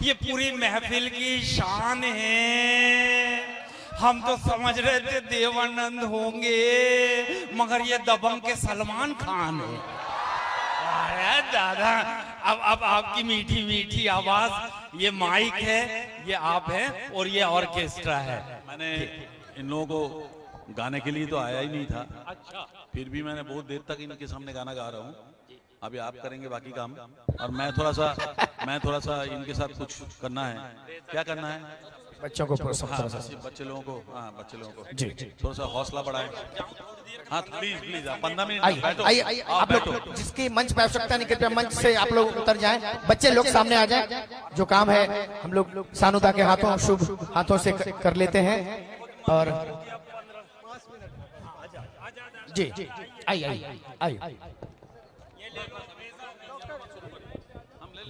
ये पूरी महफिल की शान है। हम तो समझ रहे थे देवानंद होंगे, मगर ये दबंग के सलमान खान है। अरे दादा, अब आपकी मीठी मीठी आवाज, ये माइक है, ये आप हैं और ये ऑर्केस्ट्रा है। मैंने इन लोगों को गाने के लिए तो आया ही नहीं था। अच्छा, फिर भी मैंने बहुत देर तक इनके सामने गाना गा रहा हूँ। अभी आप करेंगे बाकी काम, और मैं थोड़ा सा इनके साथ कुछ करना है। क्या करना है? बच्चों को बच्चे लोगों को, हाँ बच्चे लोगों को जी थोड़ा सा हौसला बढ़ाएं। हाँ प्लीज 15 मिनट आइए आप लोग, जिसकी मंच पे आवश्यकता नहीं, कृपया मंच से आप लोग उतर जाएं। बच्चे लोग सामने आ जाएं। जो काम है हम लोग सानुदा के हाथों, शुभ हाथों से कर लेते हैं। और जी आइए।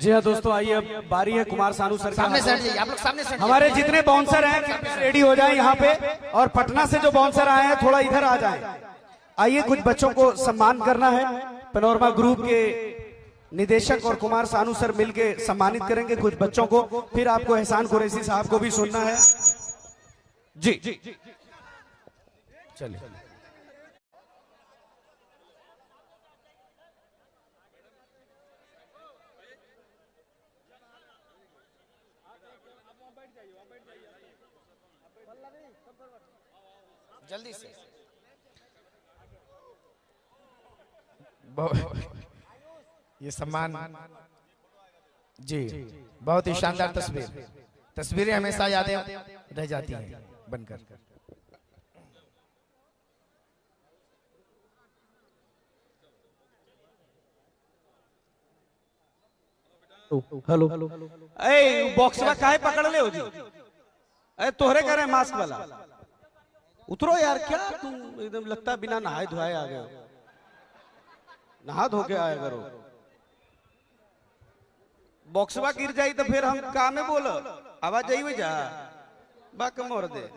जी हाँ दोस्तों, आइए अब बारी है कुमार सानू सर सामने से हट आप लोग, सामने से हमारे जितने बाउंसर हैं रेडी हो जाएं यहाँ पे, और पटना से जो बाउंसर आए हैं थोड़ा इधर आ जाएं। आइए, कुछ बच्चों को सम्मान करना है। पैनोरमा ग्रुप के निदेशक और कुमार सानू सर मिलके सम्मानित करेंगे कुछ बच्चों को, फिर आपको एहसान कुरैशी साहब को भी सुनना है। जी चलिए। जल्दी से ये सम्मान जी, बहुत ही शानदार तस्वीरें हमेशा यादें रह जाती हैं बनकर। हेलो, ए बॉक्स में काहे पकड़ ले हो जी? अरे तोहरे करे मास्क वाला, उतरो यार। क्या तुम एकदम लगता है बिना नहाए धोए आ गए हो। नहा धो के आया करो। बॉक्सवा गिर जाई तो फिर हम का में बोलो, आवाज आई जा बाक मोर दे।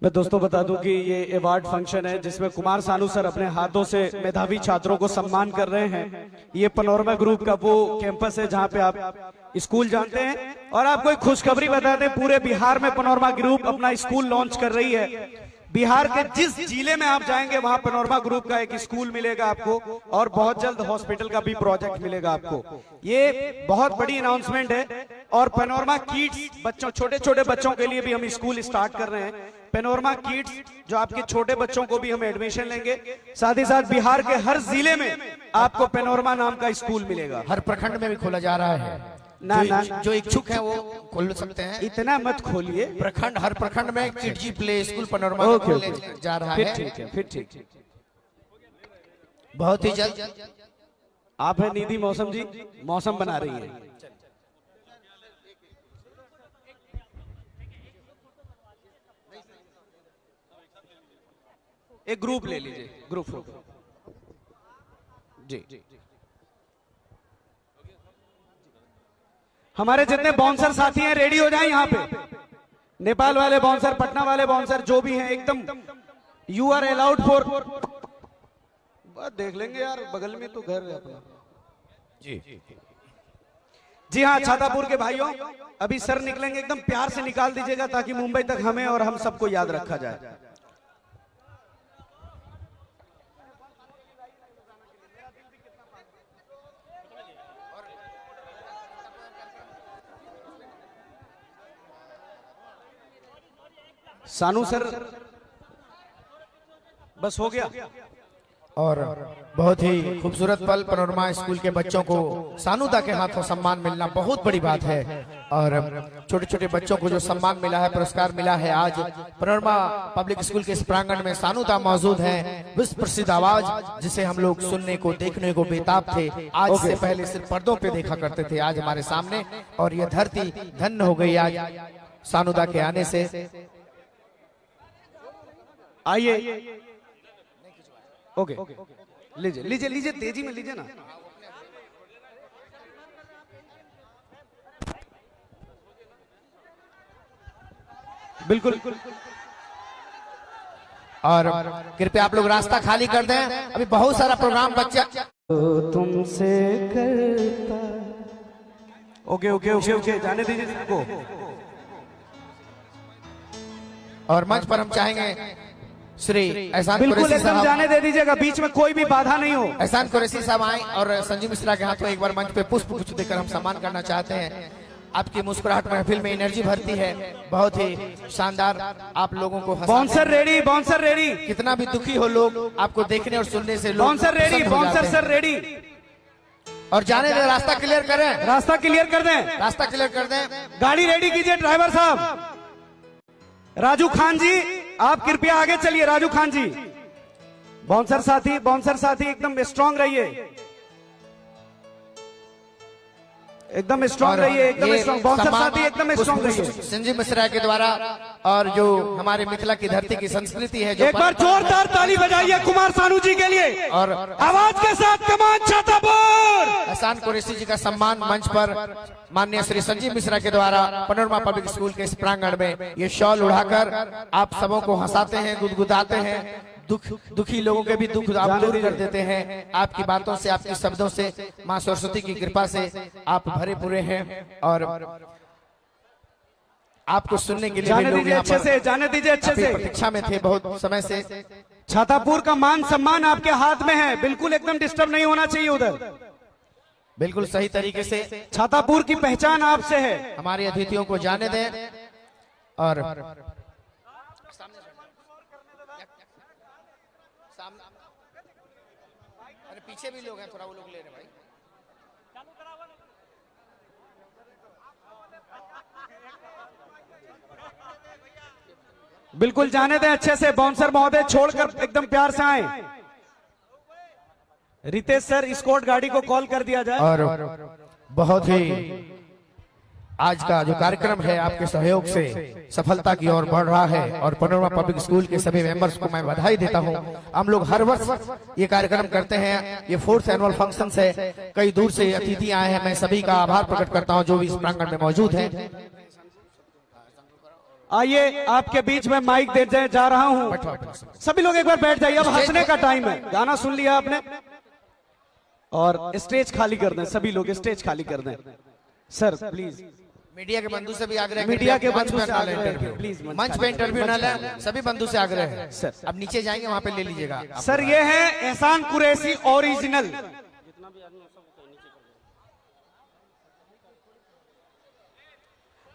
मैं दोस्तों बता दूं कि ये अवार्ड फंक्शन है जिसमें कुमार सानू सर अपने हाथों से मेधावी छात्रों को सम्मान कर रहे हैं। ये पैनोरमा ग्रुप का वो कैंपस है जहां पे आप स्कूल जानते हैं। और आपको एक खुशखबरी बता दें, पूरे बिहार में पैनोरमा ग्रुप अपना स्कूल लॉन्च कर रही है। बिहार के जिस जिले में आप जाएंगे वहां पैनोरमा ग्रुप का एक स्कूल मिलेगा आपको, और बहुत जल्द हॉस्पिटल का भी प्रोजेक्ट मिलेगा आपको। ये बहुत बड़ी अनाउंसमेंट है। और पैनोरमा किड्स, बच्चों, छोटे छोटे बच्चों के लिए भी हम स्कूल स्टार्ट कर रहे हैं। पैनोरमा किड्स, जो आपके छोटे बच्चों को भी हम एडमिशन लेंगे। साथ ही साथ बिहार के हर जिले में आपको पैनोरमा नाम का स्कूल मिलेगा। हर प्रखंड में भी खोला जा रहा है। जो इच्छुक है वो खोल सकते हैं। इतना मत खोलिए। प्रखंड, हर प्रखंड में किडजी प्ले स्कूल पैनोरमा खोलने जा रहा है। फिर ठीक। बहुत ही जल्द आप है निधि मौसम जी, मौसम बना रही है। एक ग्रुप ले लीजिए, ग्रुप फोटो जी। हमारे जितने बाउंसर साथी हैं रेडी हो जाएं यहाँ पे। नेपाल वाले बाउंसर, पटना वाले बाउंसर, जो भी हैं एकदम यू आर अलाउड फॉर। बस देख लेंगे यार, बगल में तो घर है अपना। जी हाँ, छातापुर के भाइयों, अभी सर निकलेंगे, एकदम प्यार से निकाल दीजिएगा ताकि मुंबई तक हमें और हम सबको याद रखा जाए। सानू सर, बस हो गया। और बहुत ही खूबसूरत पल, पैनोरमा स्कूल के बच्चों को सानुदा के हाथों सम्मान मिलना बहुत बड़ी बात है। और छोटे छोटे बच्चों को जो सम्मान मिला है, पुरस्कार मिला है, आज पैनोरमा पब्लिक स्कूल के इस प्रांगण में सानुदा मौजूद हैं। विश्व प्रसिद्ध आवाज, जिसे हम लोग सुनने को, देखने को बेताब थे। आज से पहले सिर्फ पर्दों पे देखा करते थे, आज हमारे सामने। और ये धरती धन्य हो गई आज सानुदा के आने से। आइए, ओके, लीजिए, तेजी में लीजिए ना। बिल्कुल। और कृपया आप लोग रास्ता खाली कर दें, अभी बहुत सारा प्रोग्राम बच्चा तुमसे करता ओके ओके ओके ओके, जाने दीजिए सबको। और मंच पर हम चाहेंगे श्री एहसान बिल्कुल कुरैशी एकदम साहब, जाने दे दीजिएगा, बीच में कोई भी बाधा नहीं हो। एहसान कुरैशी साहब आए और संजीव मिश्रा के हाथों एक बार मंच पे पुष्प गुच्छ देकर हम सम्मान करना चाहते हैं। आपकी मुस्कुराहट महफिल में एनर्जी भरती है, बहुत ही शानदार, आप लोगों को हंसाते बाउंसर हैं। रेडी, बाउंसर रेडी, कितना भी दुखी हो लोग, आपको देखने और सुनने से लोग बाउंसर रेडी, प्रसन्न हो बाउंसर जाते सर हैं। रेडी। और जाने दें, रास्ता क्लियर करें, रास्ता क्लियर कर दें, रास्ता क्लियर कर दें। गाड़ी रेडी कीजिए ड्राइवर साहब। राजू खान जी आप कृपया आगे चलिए, राजू खान जी। बाउंसर साथी एकदम स्ट्रांग रहिए, एकदम स्ट्रांग रहिए, एकदम ये स्ट्रांग। बाउंसर सम्मान साथी एकदम स्ट्रांग रहिए। संजीव मिश्रा के द्वारा, और जो हमारे मिथिला की धरती की संस्कृति है, जो एक बार जोरदार ताली बजाइए कुमार सानू जी के लिए, और आवाज के साथ कमान छातापुर। एहसान कुरैशी जी का सम्मान मंच पर माननीय श्री संजीव मिश्रा के द्वारा पनोरमा पब्लिक स्कूल के इस प्रांगण में ये शॉल उड़ाकर आप सबों को हंसाते हैं, गुदगुदाते हैं, दुखी लोगों के भी दुख आप दूर कर देते हैं। आपकी बातों से, आपके शब्दों से, माँ सरस्वती की कृपा से आप भरे पूरे हैं, और आपको सुनने के लिए भी जाने लोग दीजिए यहाँ अच्छे पर से, जाने दीजिए अच्छे काफी से। प्रतीक्षा में थे बहुत समय से। छातापुर का मान सम्मान आपके हाथ में है, बिल्कुल एकदम डिस्टर्ब नहीं होना चाहिए उधर। बिल्कुल सही तरीके से छातापुर की पहचान आपसे है। हमारे अतिथियों को जाने दें, और अरे पीछे भी लोग हैं, थोड़ा वो लोग ले रहे भाई। बिल्कुल जाने दें अच्छे से। बाउंसर महोदय छोड़कर एकदम प्यार से आए। रितेश सर स्कॉट गाड़ी को कॉल कर दिया जाए। और बहुत ही आज का जो कार्यक्रम है आपके सहयोग से सफलता की ओर बढ़ रहा है, और पनोरमा पब्लिक स्कूल के सभी मेंबर्स को मैं बधाई देता हूं। हम लोग हर वर्ष ये कार्यक्रम करते हैं, ये 4th एनुअल फंक्शन है। कई दूर से अतिथि आए हैं, मैं सभी का आभार प्रकट करता हूं जो भी इस प्रांगण में मौजूद हैं। आइए आपके बीच में माइक दे जा रहा हूं, सभी लोग एक बार बैठ जाइए, अब हंसने का टाइम है। गाना सुन लिया आपने, और स्टेज खाली कर दें, सभी लोग स्टेज खाली कर दें। सर प्लीज, मीडिया के बंधु से भी आग्रह है, मीडिया के मंच बंधु पे से ना लें आग्रह है, इंटरव्यू, प्लीज मंच पे इंटरव्यू ना लें, सभी बंधु से आग्रह है। सर। अब नीचे जाएंगे, वहां पे ले लीजिएगा। सर ये है एहसान कुरैशी ओरिजिनल।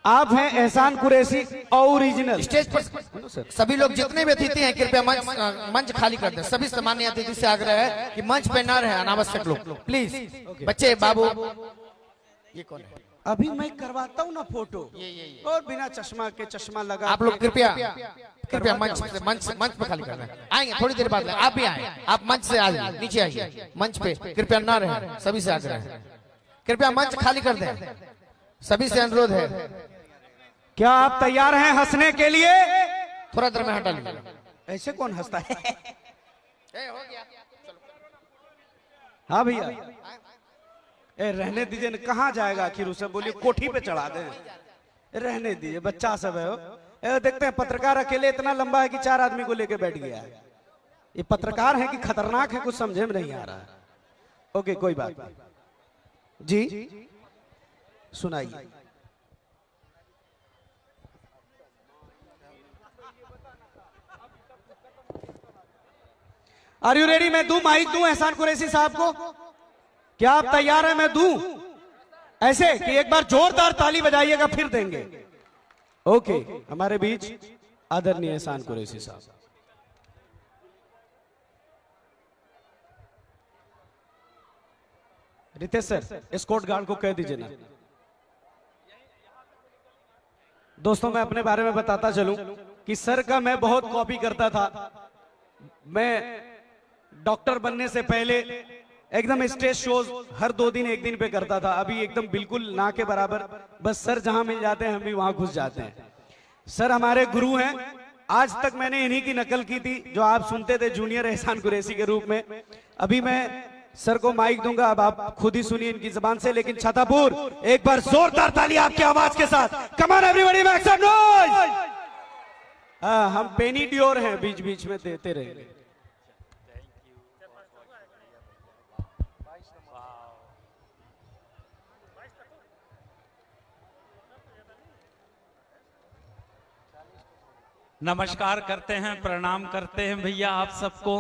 आप हैं एहसान कुरैशी ओरिजिनल। स्टेज पर सभी लोग जितने भी अतिथि हैं कृपया मंच खाली कर दें। सभी सामान्य अतिथि से आग्रह है कि मंच पे ना रहे अनावश्यक लोग, प्लीज। बच्चे, बाबू, ये कौन है? अभी मैं करवाता हूँ ना फोटो, और बिना चश्मा के चश्मा लगा। आप लोग कृपया मंच पे खाली कर दें। आएंगे थोड़ी देर बाद, आप भी आए, आप मंच से आइए, नीचे आइए, मंच पे कृपया ना रहे, सभी से आग्रह है। कृपया मंच खाली कर दें, सभी से अनुरोध है। क्या आप तैयार हैं हंसने के लिए? थोड़ा देर में हटा लीजिए। ऐसे कौन हंसता है? हो गया, हाँ भैया, ए रहने दीजिए न, कहाँ जाएगा आखिर उसे? बोलिए कोठी पे चढ़ा दें, रहने दीजिए, बच्चा सब है। ए देखते हैं पत्रकार अकेले इतना लंबा है कि 4 आदमी को लेके बैठ गया है। ये पत्रकार है कि खतरनाक है, कुछ समझे में नहीं आ रहा है। ओके कोई बात नहीं जी, सुनाइए। Are you ready? मैं दूं माइक, दूं एहसान कुरैशी साहब को? क्या आप तैयार हैं? मैं दूं ऐसे कि एक बार जोरदार ताली बजाइएगा, फिर देंगे। ओके, हमारे बीच आदरणीय एहसान कुरैशी साहब। रितेश सर एस्कॉर्ट गार्ड को कह दीजिए ना। दोस्तों मैं अपने बारे में बताता चलूं कि सर का मैं बहुत कॉपी करता था। मैं डॉक्टर बनने से पहले एकदम स्टेज शोज हर 2 दिन 1 दिन पे करता था। अभी एकदम बिल्कुल ना के बराबर, बस सर जहां मिल जाते हैं हम भी वहां घुस जाते हैं। सर हमारे गुरु हैं, आज तक मैंने इन्हीं की नकल की थी जो आप सुनते थे जूनियर एहसान कुरैशी के रूप में। अभी मैं सर को माइक दूंगा, अब आप खुद ही सुनिए इनकी जबान से। लेकिन छातापुर एक बार जोरदार ताली आपकी आवाज के साथ। Come on everybody, make some noise. हम पेनी डियोर हैं, बीच बीच में देते रहेंगे। नमस्कार करते हैं, प्रणाम करते हैं भैया आप सबको।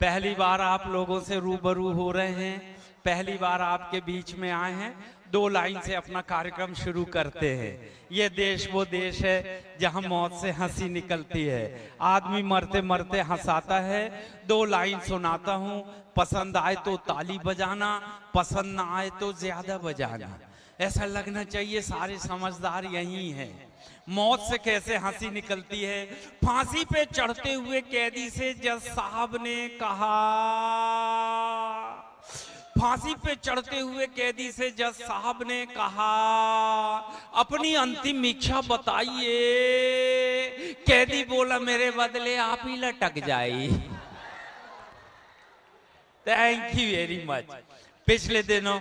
पहली बार आप लोगों से रूबरू हो रहे हैं, पहली बार आपके बीच में आए हैं। 2 लाइन से अपना कार्यक्रम शुरू करते हैं। ये देश वो देश है जहां मौत से हंसी निकलती है, आदमी मरते मरते हंसाता है। 2 लाइन सुनाता हूं, पसंद आए तो ताली बजाना, पसंद ना आए तो ज्यादा बजाना। ऐसा लगना चाहिए सारे समझदार यही हैं। मौत से कैसे हंसी निकलती है। फांसी पे चढ़ते हुए कैदी से जज साहब ने कहा, फांसी पे चढ़ते हुए कैदी से जज साहब ने कहा, अपनी अंतिम इच्छा बताइए। कैदी बोला, मेरे बदले आप ही लटक जाइए। Thank you very much. पिछले दिनों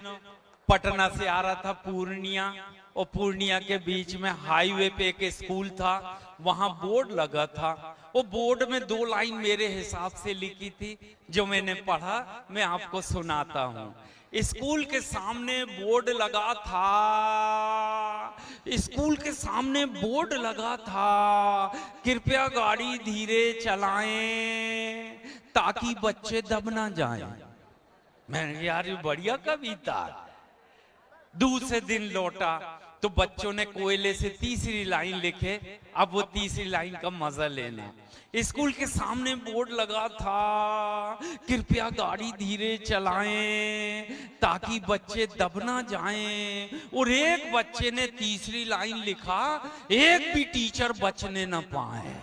पटना से आ रहा था पूर्णिया, और पूर्णिया के बीच में हाईवे पे एक स्कूल था, वहां बोर्ड लगा था। वो बोर्ड में 2 लाइन मेरे हिसाब से लिखी थी, जो मैंने पढ़ा मैं आपको सुनाता हूँ। स्कूल के सामने बोर्ड लगा था, स्कूल के सामने बोर्ड लगा था, कृपया गाड़ी धीरे चलाएं ताकि बच्चे दब ना जाएं। मैंने यार ये बढ़िया कविता। दूसरे दिन लौटा तो बच्चों ने कोयले से तीसरी लाइन लिखे। अब वो तीसरी लाइन का मजा लेना। स्कूल के सामने बोर्ड लगा था, कृपया गाड़ी धीरे चलाएं ताकि बच्चे दब ना जाएं। और एक बच्चे ने तीसरी लाइन लिखा, एक भी टीचर बचने ना पाए।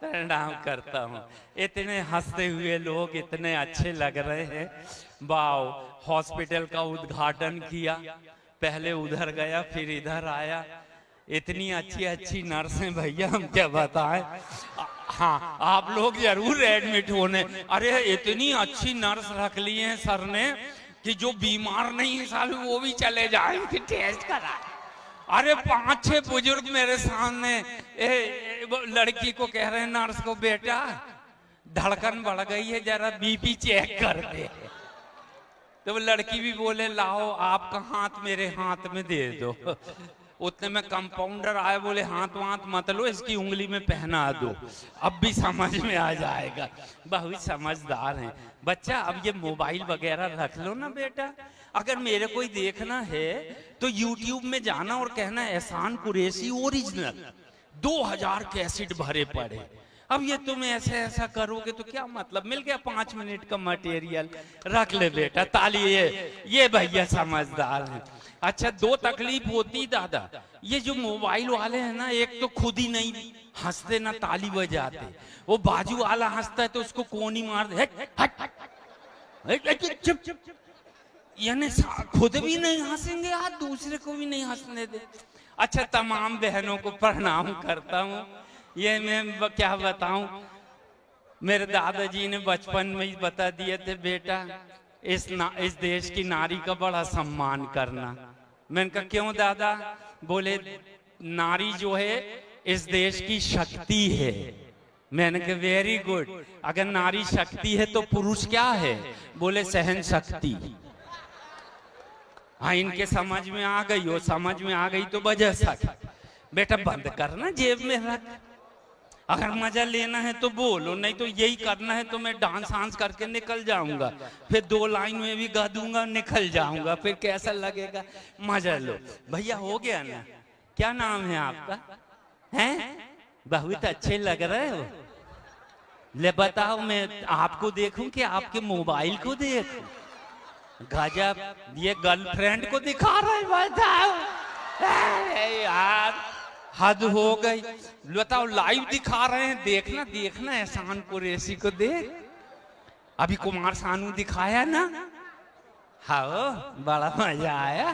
प्रणाम करता हूँ। इतने हंसते हुए लोग इतने अच्छे लग रहे हैं। वाओ, हॉस्पिटल का उद्घाटन किया, पहले उधर गया फिर इधर आया। इतनी अच्छी अच्छी नर्सें भैया, हम क्या बताएं। हाँ, आप लोग जरूर एडमिट होने। अरे इतनी अच्छी नर्स रख ली है सर ने कि जो बीमार नहीं है साल वो भी चले जाएंगे टेस्ट करा। अरे 5-6 बुजुर्ग मेरे सामने लड़की को कह रहे हैं नर्स को, बेटा धड़कन बढ़ गई है, जरा बीपी चेक कर दे। तो वो लड़की भी बोले, लाओ आपका हाथ मेरे हाथ में दे दो। उतने में कंपाउंडर आए, बोले हाथ वाथ मत लो, इसकी उंगली में पहना दो, अब भी समझ में आ जाएगा। बहुत समझदार हैं बच्चा। अब ये मोबाइल वगैरह रख लो ना बेटा। अगर मेरे कोई देखना है तो YouTube में जाना और कहना एहसान कुरैशी ओरिजिनल, 2000 कैसेट भरे पड़े। अब ये तुम ऐसे ऐसा करोगे तो क्या मतलब। मिल गया 5 मिनट का मटेरियल, रख ले बेटा, ताली। ये भैया समझदार हैं। अच्छा, 2 तकलीफ होती दादा। ये जो मोबाइल वाले हैं ना, एक तो खुद ही नहीं हंसते ना ताली बजाते, वो बाजू वाला हंसता है तो उसको कोनी मार दे, चुप चुप। यानी खुद भी नहीं हंसेंगे यार, दूसरे को भी नहीं हंसने दे। अच्छा, तमाम बहनों को प्रणाम करता हूँ। ये मैं क्या बताऊं, मेरे दादाजी ने बचपन में ही बता दिए थे, बेटा इस देश की नारी का बड़ा सम्मान करना। मैंने कहा क्यों दादा? बोले नारी जो है इस देश की शक्ति है। मैंने कहा वेरी गुड। अगर नारी शक्ति है तो पुरुष क्या है? बोले सहन शक्ति। हाँ, इनके समझ में आ गई, वो समझ में आ गई तो बजा सक। बेटा बंद करना, जेब में रख। अगर मजा लेना है तो बोलो, नहीं तो यही करना है तो मैं डांस वांस करके निकल जाऊंगा, फिर 2 लाइन में भी गा दूंगा, निकल जाऊंगा, फिर कैसा लगेगा। मजा लो भैया। हो गया ना? क्या नाम है आपका? हैं? बहुत अच्छे लग रहे हो। ले बताओ, मैं आपको देखूं कि आपके मोबाइल को देखूं? गजब, ये गर्लफ्रेंड को दिखा रहे, बताओ यार, हद हो गई। बताओ, लाइव दिखा रहे हैं, देखना देखना एहसान कुरैशी को देख। अभी कुमार सानू दिखाया ना, हाँ बड़ा मजा आया।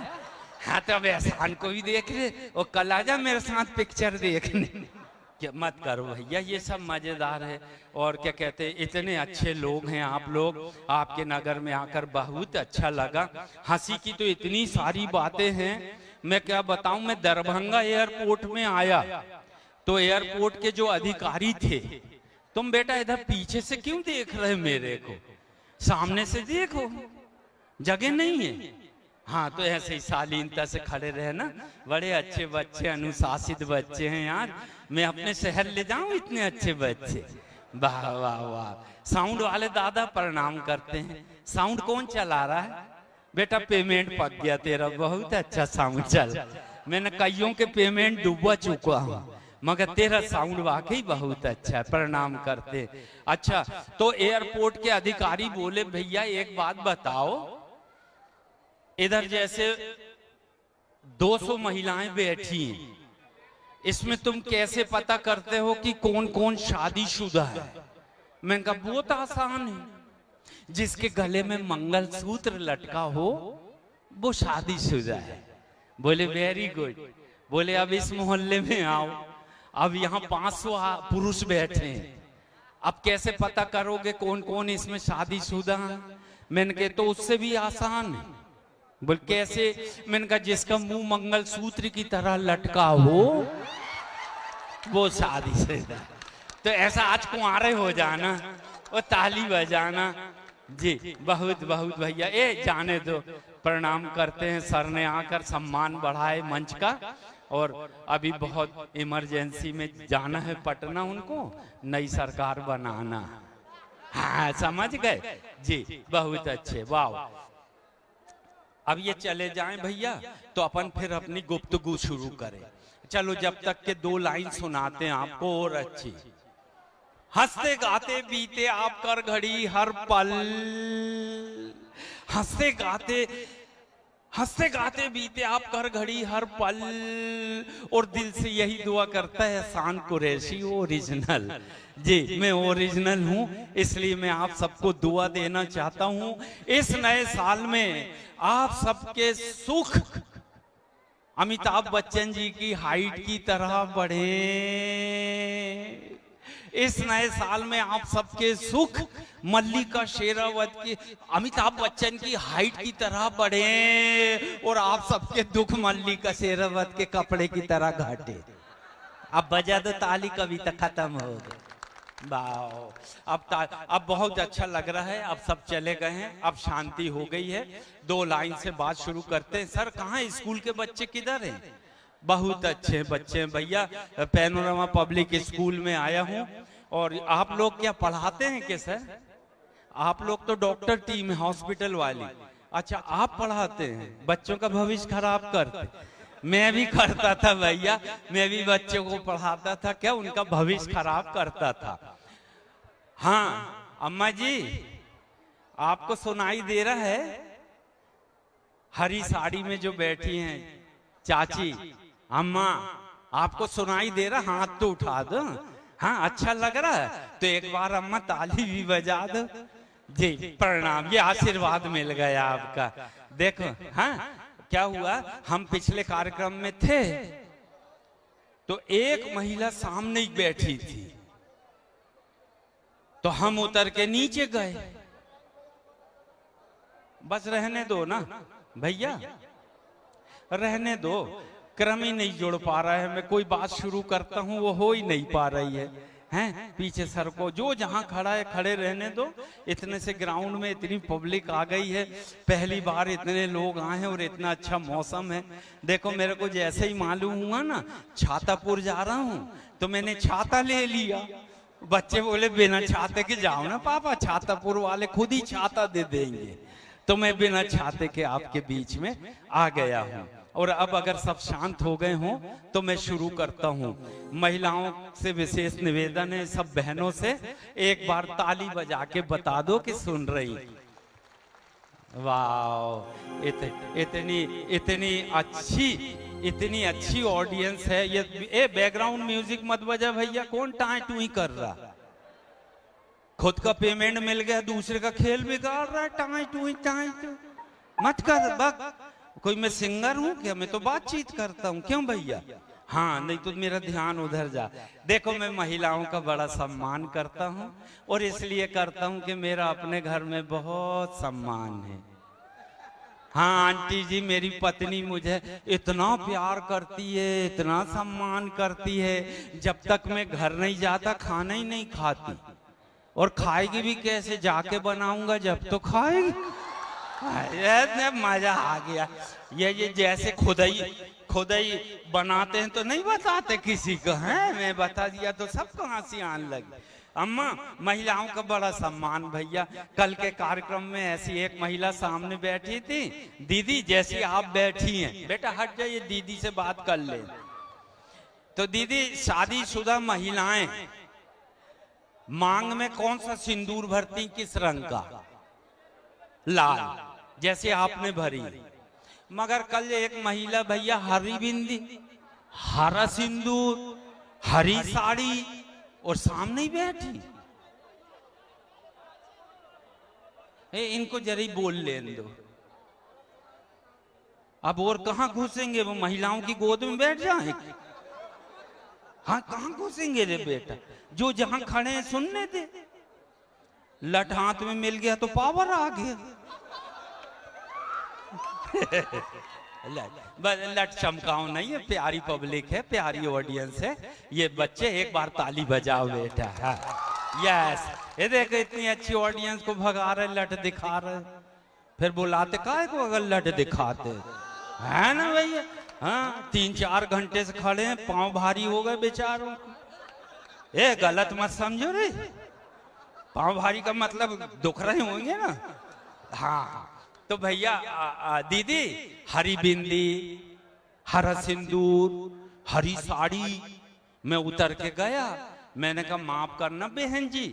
हाँ, तो अब एहसान को भी देख ले, और कल आजा मेरे साथ पिक्चर देखने। क्या मत करो भैया, ये सब मजेदार है। और क्या कहते हैं, इतने अच्छे लोग हैं आप लोग। आपके नगर में आकर बहुत अच्छा लगा। हंसी की तो इतनी सारी बातें हैं, मैं क्या बताऊं। मैं दरभंगा एयरपोर्ट में आया तो एयरपोर्ट के जो अधिकारी थे, तुम बेटा इधर पीछे से क्यों देख रहे मेरे को? सामने से देखो, जगह नहीं है। हाँ, तो ऐसे ही शालीनता से खड़े रहे ना। बड़े अच्छे बच्चे, अनुशासित बच्चे हैं यार। मैं अपने शहर ले जाऊं इतने अच्छे बच्चे। वाह वाह वाह। साउंड वाले दादा प्रणाम करते हैं। साउंड कौन चला रहा है? बेटा पेमेंट पक गया तेरा, बहुत अच्छा साउंड चल। मैंने कईयों के पेमेंट डूबा चुका हूँ, मगर तेरा साउंड वाकई बहुत अच्छा है, प्रणाम करते। अच्छा, तो एयरपोर्ट के अधिकारी बोले भैया एक बात बताओ, इधर जैसे 200 महिलाएं बैठी हैं, इसमें तुम कैसे पता करते हो कि कौन कौन शादीशुदा है? मैंने कहा बहुत आसान है, जिसके गले में मंगलसूत्र लटका हो वो शादीशुदा है। बोले वेरी गुड। बोले अब इस मोहल्ले में आओ, अब यहाँ 500 पुरुष बैठे हैं, अब कैसे पता करोगे कौन कौन इसमें शादीशुदा है? मैंने कहा तो उससे भी आसान है। बोल कैसे? मैंने कहा जिसका मुंह मंगलसूत्र की तरह लटका हो वो शादीशुदा। तो ऐसा आज कुंवारे हो जाना और ताली बजाना। जी बहुत बहुत भैया, ए जाने दो, प्रणाम करते हैं। सर ने आकर सम्मान बढ़ाए मंच का, और अभी बहुत इमरजेंसी में जाना है पटना, उनको नई सरकार बनाना। हाँ समझ गए जी, बहुत अच्छे, वाह। अब ये चले जाएं भैया, तो अपन फिर अपनी गुफ्तगू शुरू करें। चलो जब तक के 2 लाइन सुनाते हैं आपको और अच्छी। हंसते गाते बीते आप कर घड़ी हर पल, हंसते गाते बीते आप कर घड़ी हर पल, और दिल से यही दुआ करता है एहसान कुरैशी ओरिजिनल। जी मैं ओरिजिनल हूँ, इसलिए मैं आप सबको दुआ देना चाहता हूँ इस नए साल में आप सबके सुख अमिताभ बच्चन जी की हाइट की तरह बढ़े। इस नए साल में आप सबके सुख मल्लिका शेरावत की, अमिताभ बच्चन की हाइट की तरह बढ़े, और आप सबके दुख मल्लिका शेरावत के कपड़े की तरह घटे। अब बजा दो ताली, कविता खत्म हो गई। वाह, अब बहुत अच्छा लग रहा है। अब सब चले गए हैं, अब शांति हो गई है। 2 लाइन से बात शुरू करते हैं। सर कहाँ स्कूल के बच्चे किधर हैं? बहुत अच्छे बच्चे हैं भैया, पैनोरमा पब्लिक स्कूल में आया हूँ। और आप लोग क्या पढ़ाते हैं क्या सर? आप लोग तो डॉक्टर टीम है, हॉस्पिटल वाली। अच्छा आप पढ़ाते हैं, बच्चों का भविष्य खराब करते। मैं भी करता था भैया, मैं भी बच्चों को पढ़ाता था, क्या उनका भविष्य खराब करता था। हाँ अम्मा जी, आपको सुनाई दे रहा है? हरी साड़ी में जो बैठी हैं चाची, अम्मा, आपको सुनाई दे रहा? हाथ तो उठा दो। हाँ अच्छा लग रहा है तो एक बार अम्मा ताली भी बजा दो। जी प्रणाम, ये आशीर्वाद मिल गया आपका। देखो हाँ क्या हुआ, हम पिछले कार्यक्रम में थे तो एक महिला सामने ही बैठी थी, तो हम उतर के नीचे गए। बस रहने दो ना भैया, रहने दो, क्रम ही नहीं जुड़ पा रहा है। मैं कोई बात शुरू करता हूँ वो हो ही नहीं पा रही है। हैं पीछे सर को जो जहां खड़ा है खड़े रहने दो। इतने से ग्राउंड में इतनी पब्लिक आ गई है, पहली बार इतने लोग आए हैं और इतना अच्छा मौसम है। देखो मेरे को जैसे ही मालूम हुआ ना छातापुर जा रहा हूँ तो मैंने छाता ले लिया। बच्चे बोले बिना छाते के जाओ ना पापा, छातापुर वाले खुद ही छाता दे देंगे। तो मैं बिना छाते के आपके बीच में आ गया हूँ। और अब अगर सब शांत हो गए हों तो मैं शुरू करता हूँ। महिलाओं से विशेष निवेदन है, सब बहनों से एक बार ताली बजा के बता दो कि सुन रही। वाह, इतनी अच्छी ऑडियंस है। ये बैकग्राउंड म्यूजिक मत बजा भैया, कौन टाई टूई कर रहा? खुद का पेमेंट मिल गया, दूसरे का खेल बिगाड़ रहा है। टाई टूई मत कर बक। कोई मैं सिंगर हूँ क्या? मैं तो बातचीत करता हूँ। क्यों भैया? हाँ नहीं तो मेरा ध्यान उधर जा। देखो मैं महिलाओं का बड़ा सम्मान करता हूँ और इसलिए करता हूँ कि मेरा अपने घर में बहुत सम्मान है। हाँ आंटी जी, मेरी पत्नी मुझे इतना प्यार करती है, इतना सम्मान करती है, जब तक मैं घर नहीं जाता खाना ही नहीं खाती। और खाएगी भी कैसे? जाके बनाऊंगा जब तो खाएगी। अरे मजा आ गया। ये जैसे खुदाई बनाते हैं तो नहीं बताते किसी को, हैं? मैं बता दिया तो सबको हंसी आने लगी। अम्मा, महिलाओं का बड़ा सम्मान भैया। कल के कार्यक्रम में ऐसी एक महिला सामने बैठी थी। दीदी जैसी आप बैठी हैं, बेटा हट जाइए, दीदी से बात कर ले। तो दीदी, शादीशुदा महिलाएं मांग में कौन सा सिंदूर भरती, किस रंग का? लाल, जैसे आपने भरी। मगर कल एक महिला भैया हरी बिंदी, हरा सिंदूर, हरी साड़ी और सामने ही बैठी। इनको जरा बोल लेने दो। अब और कहां घुसेंगे? वो महिलाओं की गोद में बैठ जाए? हाँ, कहां घुसेंगे रे बेटा? जो जहां खड़े हैं सुनने दे। लठ हाथ में मिल गया तो पावर आ गया। लट चमकाओ नहीं है, प्यारी पब्लिक है, प्यारी ऑडियंस है। ये बच्चे एक बार ताली बजाओ बेटा। हाँ, यस, ये देखो इतनी अच्छी ऑडियंस को भगा रहे, लट दिखा रहे। फिर बुलाते काहे को अगर लट दिखाते, है ना भैया? हाँ, 3-4 घंटे से खड़े हैं, पांव भारी हो गए बेचारों को। ए गलत मत समझो रे, पांव भारी का मतलब दुख रहे होंगे ना। हाँ, तो भैया दीदी हरी बिंदी, हरा सिंदूर, हरी साड़ी में उतर के गया। मैंने कहा माफ करना बहन जी,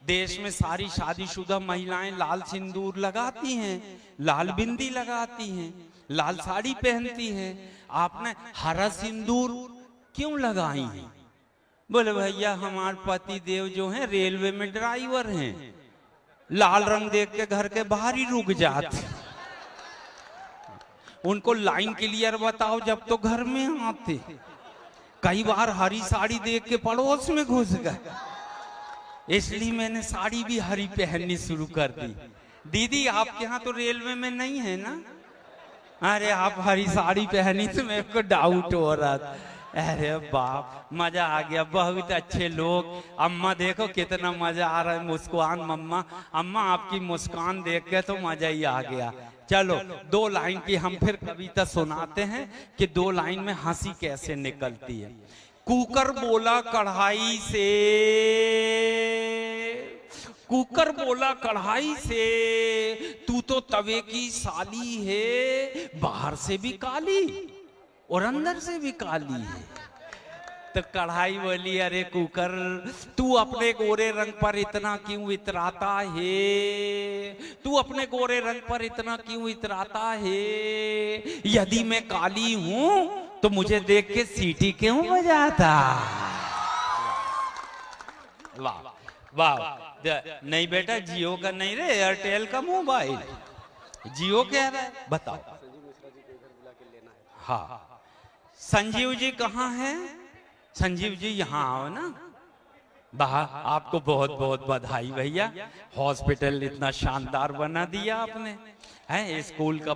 देश में सारी शादीशुदा महिलाएं लाल सिंदूर लगाती हैं, लाल बिंदी लगाती हैं, लाल साड़ी पहनती हैं, आपने हरा सिंदूर क्यों लगाई है? बोले भैया हमारे पति देव जो हैं रेलवे में ड्राइवर हैं, लाल रंग देख के घर के बाहर ही रुक जाते। उनको लाइन क्लियर बताओ जब तो घर में आते। कई बार हरी साड़ी देख के पड़ोस में घुस गए, इसलिए मैंने साड़ी भी हरी पहननी शुरू कर दी। दीदी आपके यहाँ तो रेलवे में नहीं है ना? अरे आप हरी साड़ी पहनी तो मेरे को डाउट हो रहा था। अरे बाप, मजा आ गया, बहुत अच्छे लोग। अम्मा देखो कितना मजा आ रहा है, मुस्कान मम्मा, अम्मा आपकी मुस्कान देख के तो मजा ही आ गया। चलो 2 लाइन की हम फिर कविता सुनाते हैं कि 2 लाइन में हंसी कैसे निकलती है। कुकर बोला कढ़ाई से, कुकर बोला कढ़ाई से, तू तो तवे की साली है, बाहर से भी काली और अंदर से भी काली है। तो कढ़ाई बोली अरे कुकर, तू अपने गोरे रंग पर इतना क्यों इतराता है? तू अपने गोरे रंग पर इतना क्यों इतराता है? यदि मैं काली हूं तो मुझे देख के सीटी क्यों बजाता? वाह वाह। नहीं बेटा, जियो का नहीं रे, एयरटेल का मोबाइल। जियो क्या है बताओ? हाँ, संजीव जी कहाँ हैं? संजीव जी यहाँ आओ ना। बाहर आपको बहुत बहुत बधाई भैया, हॉस्पिटल इतना शानदार बना दिया आपने। है स्कूल का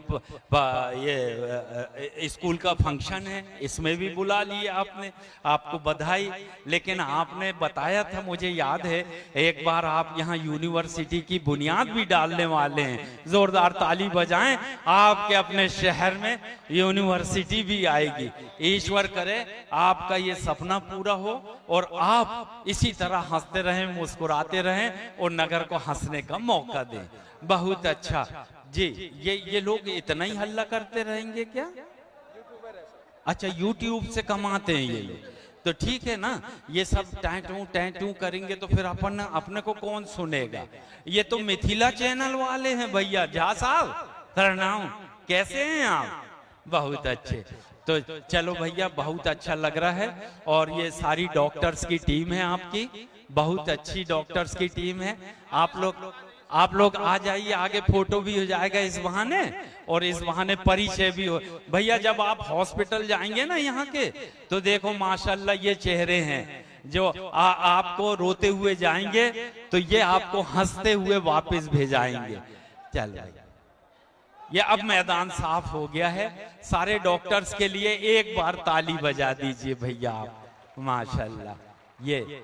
ये स्कूल का फंक्शन है, इसमें भी बुला लिया आपने, आपको बधाई। लेकिन आपने बताया था, मुझे याद है, एक बार आप यहाँ यूनिवर्सिटी की बुनियाद भी डालने वाले हैं। जोरदार ताली बजाएं, आपके अपने शहर में यूनिवर्सिटी भी आएगी। ईश्वर करे आपका ये सपना पूरा हो और आप इसी तरह हंसते रहें, मुस्कुराते रहें और नगर को हंसने का मौका दें। बहुत अच्छा जी। ये लोग इतना ही हल्ला करते रहेंगे क्या? अच्छा, यूट्यूब से कमाते हैं ये लोग, तो ठीक है ना। ये सब टैटू करेंगे तो फिर अपने को कौन सुनेगा? ये तो मिथिला चैनल वाले हैं भैया। झा साहब प्रणाम, कैसे हैं आप? बहुत अच्छे। तो चलो भैया, बहुत अच्छा लग रहा है। और ये सारी डॉक्टर्स की टीम है आपकी, बहुत अच्छी डॉक्टर्स की टीम है। आप लोग आ जाइए, आगे फोटो भी हो जाएगा इस बहाने और इस बहाने परिचय भी हो। भैया जब आप हॉस्पिटल जाएंगे ना यहाँ के, तो देखो माशाल्लाह ये चेहरे हैं जो आपको रोते हुए जाएंगे तो ये आपको हंसते हुए वापस भेजाएंगे। चल ये अब मैदान साफ हो गया है। सारे डॉक्टर्स के लिए एक बार ताली बजा दीजिए भैया आप, माशाल्लाह। ये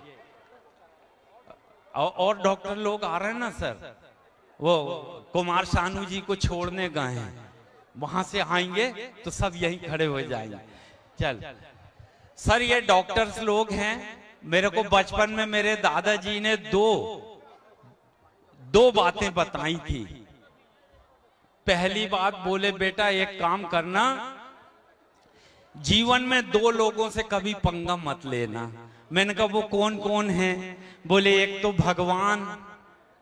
और डॉक्टर लोग आ रहे हैं ना सर? वो कुमार सानू जी को छोड़ने गए हैं, वहां से आएंगे तो सब यहीं खड़े हो जाएंगे। चल सर, ये डॉक्टर्स लोग हैं। मेरे को बचपन में मेरे दादाजी ने दो बातें बताई थी। पहली बात बोले, बेटा एक काम करना, जीवन में 2 लोगों से कभी पंगा मत लेना। मैंने कहा वो कौन कौन है? बोले एक तो भगवान,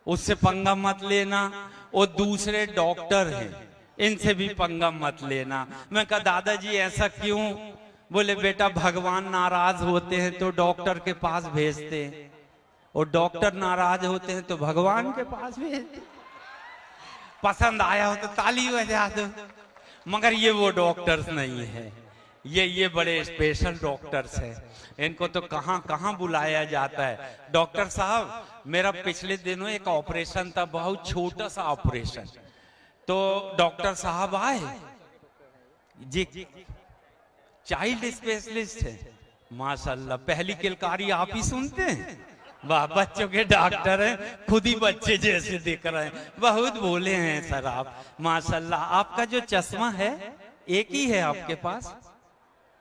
उससे पंगा मत लेना, और दूसरे डॉक्टर हैं, इनसे भी पंगा मत लेना। मैं कहा दादाजी ऐसा क्यों? बोले बेटा भगवान नाराज होते हैं तो डॉक्टर के पास भेजते हैं, और डॉक्टर नाराज होते हैं तो भगवान के पास भेजते। पसंद आया हो तो ताली बजा दो। मगर ये वो डॉक्टर्स नहीं है, ये बड़े स्पेशल डॉक्टर्स हैं। इनको तो कहां कहां बुलाया जाता है। डॉक्टर साहब, मेरा पिछले दिनों एक ऑपरेशन था, बहुत छोटा सा ऑपरेशन। तो डॉक्टर साहब आए जी, चाइल्ड स्पेशलिस्ट है, माशाल्लाह। पहली किलकारी आप ही सुनते हैं? वाह, बच्चों के डॉक्टर हैं, खुद ही बच्चे जैसे दिख रहे हैं। बहुत बोले हैं सर आप, माशाल्लाह। आपका जो चश्मा है एक ही है आपके पास?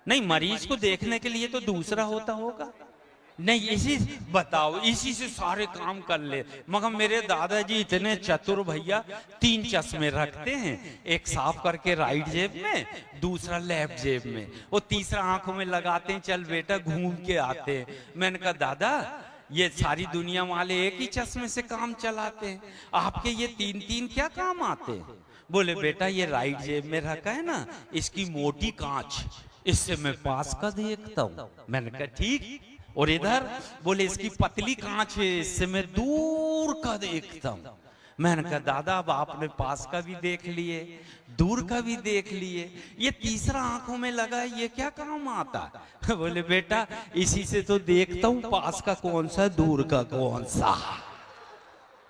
नहीं, मरीज को देखने के लिए तो दूसरा होता होगा। नहीं, इसी बताओ, इसी से सारे काम कर ले। मगर मेरे दादाजी इतने चतुर भैया, 3 चश्मे रखते हैं, एक साफ करके राइट जेब में, दूसरा लेफ्ट जेब में, और तीसरा आंखों में लगाते हैं। चल बेटा घूम के आते हैं। मैंने कहा दादा, ये सारी दुनिया वाले एक ही चश्मे से काम चलाते हैं, आपके ये 3 क्या काम आते हैं? बोले बेटा ये राइट जेब में रखा है ना, इसकी मोटी कांच, इससे मैं पास का देखता हूँ। मैंने कहा ठीक। और इधर बोले इसकी पतली कांच है, इससे मैं दूर का देखता हूँ। मैंने कहा दादा अब आपने पास का भी देख लिए, दूर का भी देख लिए, ये तीसरा आंखों में लगा है, ये क्या काम आता है? बोले बेटा इसी से तो देखता हूँ पास का कौन सा, दूर का कौन सा।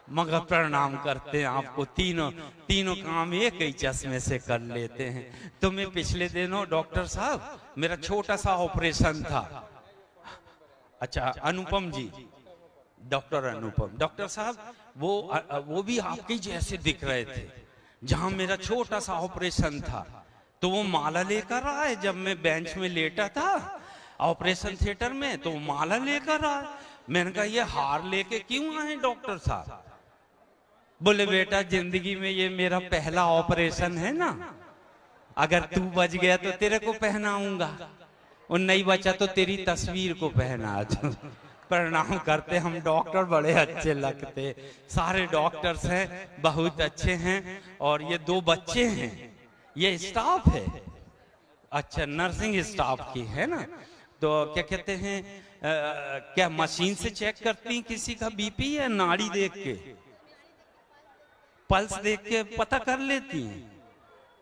मगर प्रणाम करते हैं आपको, तीनों काम एक ही चश्मे से कर लेते हैं। तो मैं पिछले दिनों, डॉक्टर साहब मेरा छोटा सा ऑपरेशन था। अच्छा, अनुपम जी, डॉक्टर अनुपम, डॉक्टर साहब वो भी आपके जैसे दिख रहे थे। जहां मेरा छोटा सा ऑपरेशन था तो वो माला लेकर आए। जब मैं बेंच में लेटा था ऑपरेशन थिएटर में, तो माला लेकर आए। मैंने कहा ये हार लेके क्यों आए डॉक्टर साहब? बोले बेटा जिंदगी में ये मेरा पहला ऑपरेशन है ना, अगर तू बच गया तो तेरे को पहनाऊंगा, और नहीं बचा तो तेरी तस्वीर को पहना दूं। प्रणाम करते, हम डॉक्टर बड़े अच्छे लगते, सारे डॉक्टर्स हैं, बहुत अच्छे हैं। और ये 2 बच्चे हैं, ये स्टाफ है, अच्छा नर्सिंग स्टाफ की है ना। तो क्या कहते हैं, क्या मशीन से चेक करती हैं किसी का बीपी, या नाड़ी देख के, पल्स देख के पता कर लेती हैं?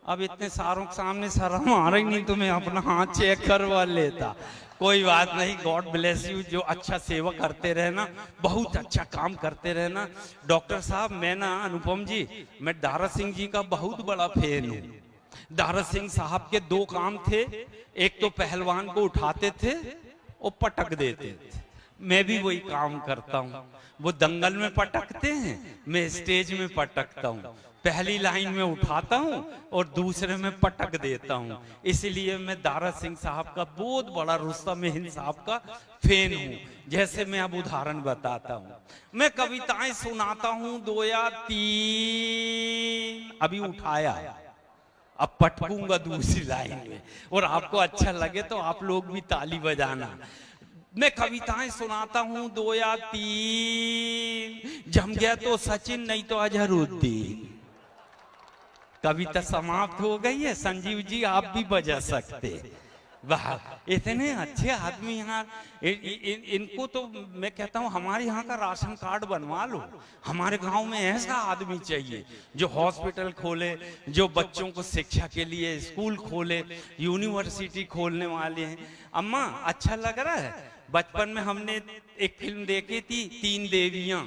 अब इतने सारों के सामने शर्म आ रही, नहीं तो मैं अपना हाथ चेक करवा लेता। कोई बात नहीं, गॉड ब्लेस यू। जो अच्छा सेवा करते रहना, बहुत अच्छा काम करते रहना। डॉक्टर साहब मैं ना, अनुपम जी, मैं दारा सिंह जी का बहुत बड़ा फैन हूँ। दारा सिंह साहब के 2 काम थे, एक तो पहलवान को उठाते थे और पटक देते थे, मैं भी वही काम करता हूँ। वो दंगल में पटकते हैं, मैं स्टेज में पटकता हूँ। पहली लाइन में उठाता हूं और दूसरे में पटक देता हूं। इसलिए मैं दारा सिंह साहब का बहुत बड़ा, रुस्तम हिंद साहब का फैन हूं। जैसे मैं अब उदाहरण बताता हूं, मैं कविताएं सुनाता हूं 2 या 3, अभी उठाया, अब पटकूंगा दूसरी लाइन में, और आपको अच्छा लगे तो आप लोग भी ताली बजाना। मैं कविताएं सुनाता हूं 2 या 3, जम गया तो सचिन नहीं तो अजहरुद्दीन। कविता समाप्त हो गई है। संजीव जी आप भी बजा सकते। वाह, इतने अच्छे आदमी यहाँ। इनको तो मैं कहता हूँ हमारे यहाँ का राशन कार्ड बनवा लो। हमारे गांव में ऐसा आदमी चाहिए जो हॉस्पिटल खोले, जो बच्चों को शिक्षा के लिए स्कूल खोले, यूनिवर्सिटी खोलने वाले हैं। अम्मा अच्छा लग रहा है? बचपन में हमने एक फिल्म देखी थी, 3 देवियां।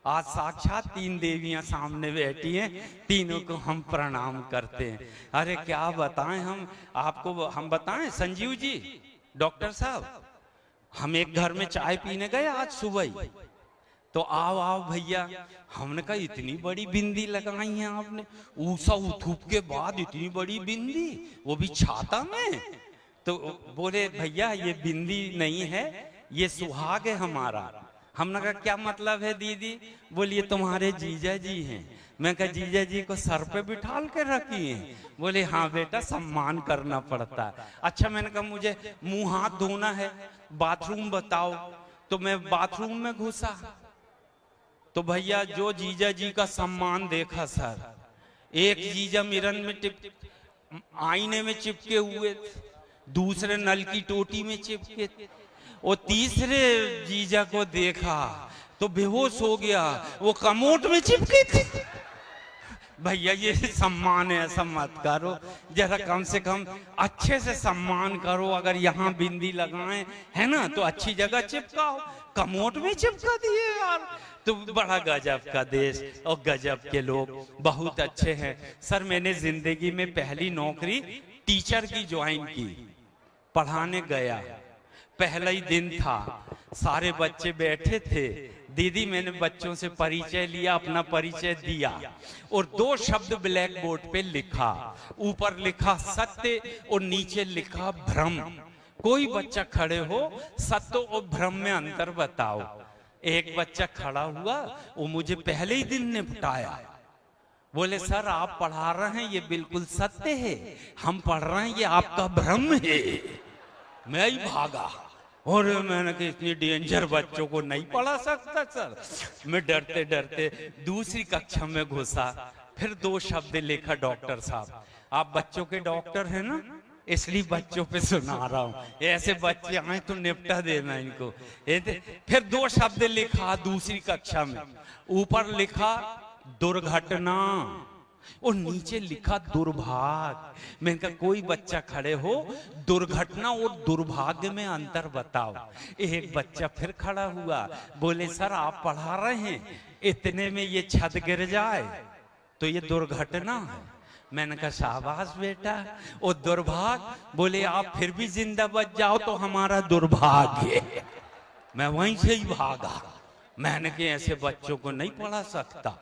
आज साक्षात 3 देवियां सामने बैठी हैं, तीनों को हम प्रणाम करते हैं। अरे क्या बताएं हम आपको, हम बताएं संजीव जी, डॉक्टर साहब, हम एक घर में चाय पीने गए आज सुबह ही, तो आओ आओ भैया। हमने कहा इतनी बड़ी बिंदी लगाई है आपने, ऊसा उथूप के बाद इतनी बड़ी बिंदी, वो भी छाता में। तो बोले भैया ये बिंदी नहीं है, ये सुहाग है हमारा। हमने कहा क्या मतलब है दीदी? बोलिए तुम्हारे जीजा जी हैं। मैं कहा जीजा जी को सर पे बिठाल के रखी हैं? बोले हाँ बेटा, सम्मान करना पड़ता है। अच्छा, मैंने कहा मुझे मुंह हाथ धोना है, बाथरूम बताओ। तो मैं बाथरूम में घुसा, तो भैया जो जीजा जी का सम्मान देखा सर, एक जीजा मिरर में आईने में चिपके हुए थे, दूसरे नल की टोटी में चिपके थे, और तीसरे जीजा को देखा तो बेहोश हो गया, वो कमोड में चिपके थे। भैया ये सम्मान है, ऐसा मत करो, जरा कम से कम अच्छे से सम्मान करो। अगर यहाँ बिंदी लगाए है ना तो अच्छी जगह चिपकाओ, कमोड में चिपका दिए यार। तो बड़ा गजब का देश और गजब के लोग, बहुत अच्छे हैं सर। मैंने जिंदगी में पहली नौकरी टीचर की ज्वाइन की, पढ़ाने गया। पहला ही दिन था, सारे बच्चे बैठे थे। दीदी मैंने बच्चों से परिचय लिया, अपना परिचय दिया और 2 शब्द ब्लैक बोर्ड पे लिखा। ऊपर लिखा सत्य और नीचे लिखा भ्रम। कोई बच्चा खड़े हो, सत्य और भ्रम में अंतर बताओ। एक बच्चा खड़ा हुआ, वो मुझे पहले ही दिन निपटाया। बोले सर आप पढ़ा रहे हैं ये बिल्कुल सत्य है, हम पढ़ रहे हैं ये आपका भ्रम है। मैं ही भागा और मैंने कहा इतनी डेंजर बच्चों को नहीं पढ़ा सकता सर। मैं डरते डरते दूसरी कक्षा में घुसा, फिर 2 शब्द लिखा डॉक्टर साहब। आप बच्चों के डॉक्टर हैं ना, इसलिए बच्चों पे सुना रहा हूँ, ऐसे बच्चे आए तो निपटा देना इनको। फिर 2 शब्द लिखा दूसरी कक्षा में, ऊपर लिखा दुर्घटना और नीचे लिखा दुर्भाग्य। मैंने कहा कोई बच्चा खड़े हो, दुर्घटना और दुर्भाग्य में अंतर बताओ। एक बच्चा फिर खड़ा हुआ, बोले सर आप पढ़ा रहे हैं, इतने में ये छत गिर जाए तो ये दुर्घटना है। मैंने कहा शाबाश बेटा। और दुर्भाग्य? बोले आप फिर भी जिंदा बच जाओ तो हमारा दुर्भाग्य है। मैं वहीं से ही भागा। मैंने कहा ऐसे बच्चों को नहीं पढ़ा सकता।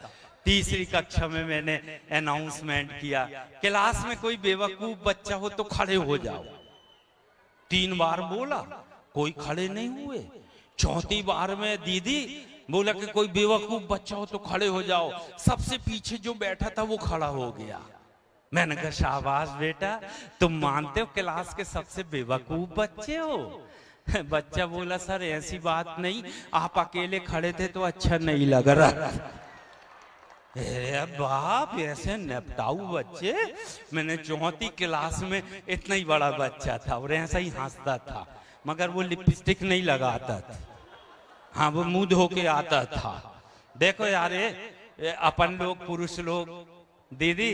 तीसरी कक्षा में मैंने अनाउंसमेंट किया, क्लास में कोई बेवकूफ बच्चा हो तो खड़े हो जाओ। 3 बार बोला, कोई खड़े नहीं हुए। चौथी बार में दीदी बोला कि कोई बेवकूफ बच्चा हो तो खड़े हो जाओ। सबसे पीछे जो बैठा था वो खड़ा हो गया। मैंने कहा शाबाश बेटा, तुम मानते हो क्लास के सबसे बेवकूफ बच्चे हो? बच्चा बोला सर ऐसी बात नहीं, आप अकेले खड़े थे तो अच्छा नहीं लग रहा। अरे बाप, ऐसे निपटाऊ बच्चे। मैंने 4वीं क्लास में इतना ही बड़ा बच्चा था और ऐसा ही हंसता था, मगर वो लिपस्टिक नहीं लगाता था। हाँ वो मुंह धो के आता था। देखो यार अपन लोग पुरुष लोग, दीदी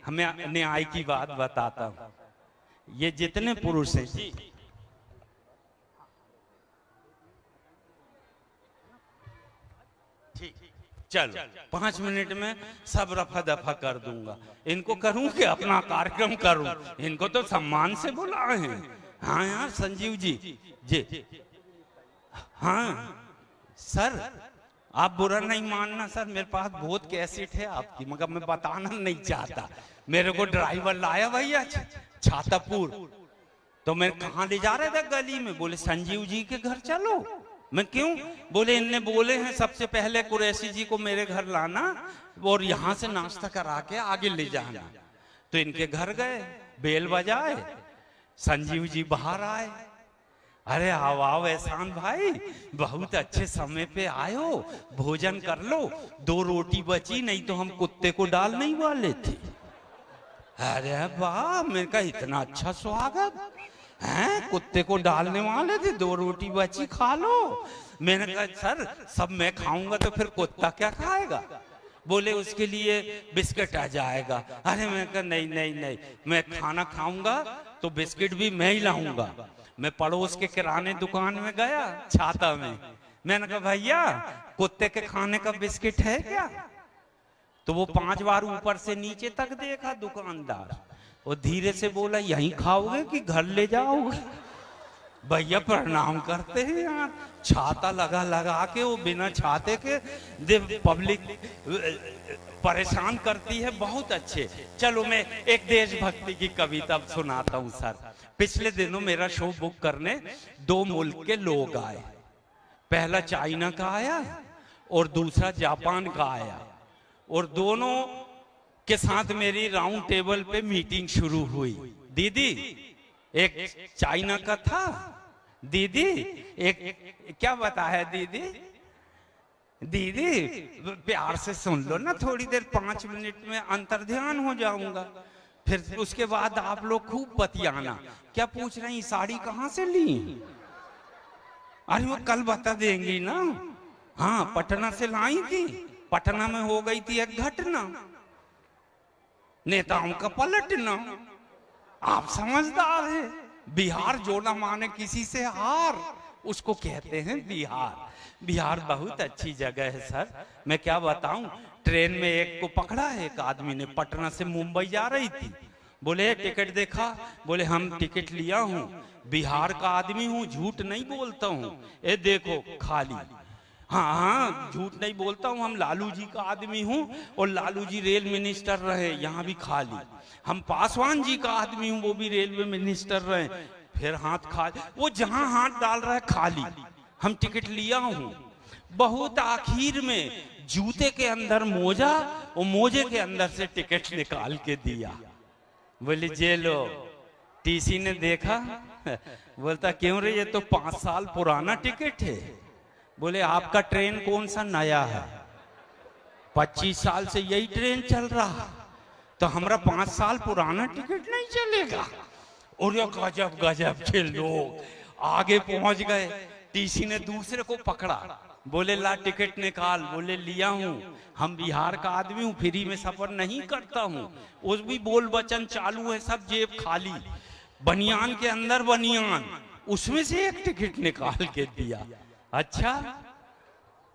हमें न्याय की बात बताता हूँ, ये जितने पुरुष हैं जी, चलो 5 मिनट में सब रफा दफा कर दूंगा। इनको करूं कि अपना कार्यक्रम करूं? इनको तो सम्मान से बुलाए हैं। हाँ यार संजीव जी जी, हाँ सर आप बुरा नहीं मानना सर, मेरे पास बहुत कैसेट है आपकी, मगर मैं बताना नहीं चाहता। मेरे को ड्राइवर लाया भैया छातापुर, तो मैं कहाँ ले जा रहे थे? गली में। बोले संजीव जी के घर चलो। मैं क्यों? बोले इनने बोले हैं सबसे पहले कुरैशी जी को मेरे घर लाना और यहाँ से नाश्ता करा के आगे ले जाना। तो इनके घर गए, बेल बजाए, संजीव जी बाहर आए। अरे आओ आओ एहसान भाई, बहुत अच्छे समय पे आयो, भोजन कर लो। 2 रोटी बची, नहीं तो हम कुत्ते को डाल नहीं वाले थे। अरे वाह, मेरे का इतना अच्छा स्वागत हैं, कुत्ते को डालने वाले थे, 2 रोटी बची खा लो। मैंने कहा सर सब मैं खाऊंगा तो फिर कुत्ता क्या खाएगा? बोले उसके लिए बिस्किट आ जाएगा। अरे मैं कहा नहीं नहीं नहीं, मैं खाना खाऊंगा तो बिस्किट भी मैं ही लाऊंगा। मैं पड़ोस के किराने दुकान में गया छाता में। मैंने कहा भैया कुत्ते के खाने का बिस्किट है क्या? तो वो 5 बार ऊपर से नीचे तक देखा दुकानदार, और धीरे से बोला यहीं खाओगे कि घर ले जाओगे? भैया प्रणाम करते हैं यार, छाता लगा लगा के, वो बिना छाते के पब्लिक परेशान करती है। बहुत अच्छे। चलो मैं एक देशभक्ति की कविता सुनाता हूँ सर। पिछले दिनों मेरा शो बुक करने 2 मुल्क के लोग आए। पहला चाइना का आया और दूसरा जापान का आया, और दोनों के साथ मेरी राउंड टेबल पे मीटिंग शुरू हुई। दीदी, एक चाइना का था, दीदी एक क्या बताया दीदी, दीदी प्यार से सुन लो ना, थोड़ी देर 5 मिनट में अंतर्ध्यान हो जाऊंगा, फिर उसके बाद आप लोग खूब बतियाना। क्या पूछ रही, साड़ी कहाँ से ली? अरे वो कल बता देंगी ना। हाँ, पटना से लाई थी, पटना में हो गई थी एक घटना, नेताओं का पलटना। आप समझदार हैं। बिहार जो ना माने किसी से हार, उसको कहते हैं बिहार। बिहार बहुत अच्छी जगह है सर, मैं क्या बताऊं। ट्रेन में एक को पकड़ा, एक आदमी ने, पटना से मुंबई जा रही थी। बोले टिकट देखा? बोले हम टिकट लिया हूं, बिहार का आदमी हूं, झूठ नहीं बोलता हूं। ये देखो खाली। हाँ हाँ, झूठ नहीं बोलता हूँ, हम लालू जी का आदमी हूँ, और लालू जी रेल मिनिस्टर रहे, यहाँ भी खाली। हम पासवान जी का आदमी हूँ, वो भी रेलवे मिनिस्टर रहे, फिर हाथ खाली। वो जहाँ हाथ डाल रहा है खाली। हम टिकट लिया हूँ। बहुत आखिर में जूते के अंदर मोजा, और मोजे के अंदर से टिकट निकाल के दिया। बोले जे लो। टीसी ने देखा, बोलता क्यों रे, ये तो 5 साल पुराना टिकट है। बोले आपका ट्रेन कौन सा नया है? 25 साल से यही ट्रेन चल रहा, तो हमारा 5 साल पुराना टिकट नहीं चलेगा। और ये गजब गजब के लोग आगे पहुंच गए। टीसी ने दूसरे को पकड़ा, बोले ला टिकट निकाल। बोले लिया हूं, हम बिहार का आदमी हूं, फ्री में सफर नहीं करता हूं। उस भी बोल वचन चालू है, सब जेब खाली, बनियान के अंदर बनियान, उसमें से एक टिकट निकाल के दिया। अच्छा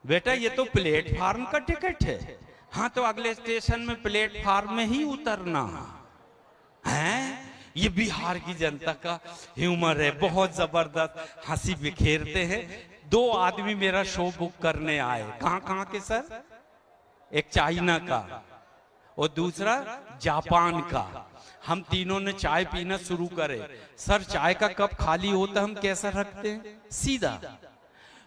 बेटा, ये तो प्लेटफार्म का टिकट है। हाँ, तो अगले स्टेशन में प्लेटफार्म में ही उतरना है। ये बिहार की जनता का ह्यूमर है, बहुत जबरदस्त हंसी बिखेरते हैं। 2 आदमी मेरा शो बुक करने आए। कहाँ के सर? एक चाइना का और दूसरा जापान का। हम तीनों ने चाय पीना शुरू करे। सर चाय का कप खाली होता हम कैसा रखते हैं? सीधा।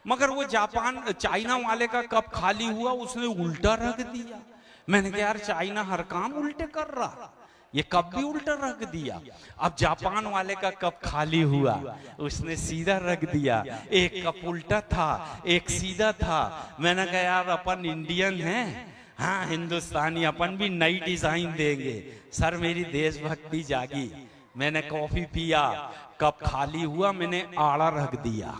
मगर वो चाइना वाले का कप खाली हुआ, उसने उल्टा रख दिया। मैंने कहा यार चाइना हर काम उल्टे कर रहा, ये कप भी उल्टा रख दिया। अब जापान वाले का कप खाली हुआ, उसने सीधा रख दिया। एक कप उल्टा था, एक सीधा था। मैंने कहा यार अपन इंडियन हैं, हाँ हिंदुस्तानी, अपन भी नई डिजाइन देंगे। सर मेरी देशभक्ति जागी। मैंने कॉफी पिया, कप खाली हुआ, मैंने आड़ा रख दिया।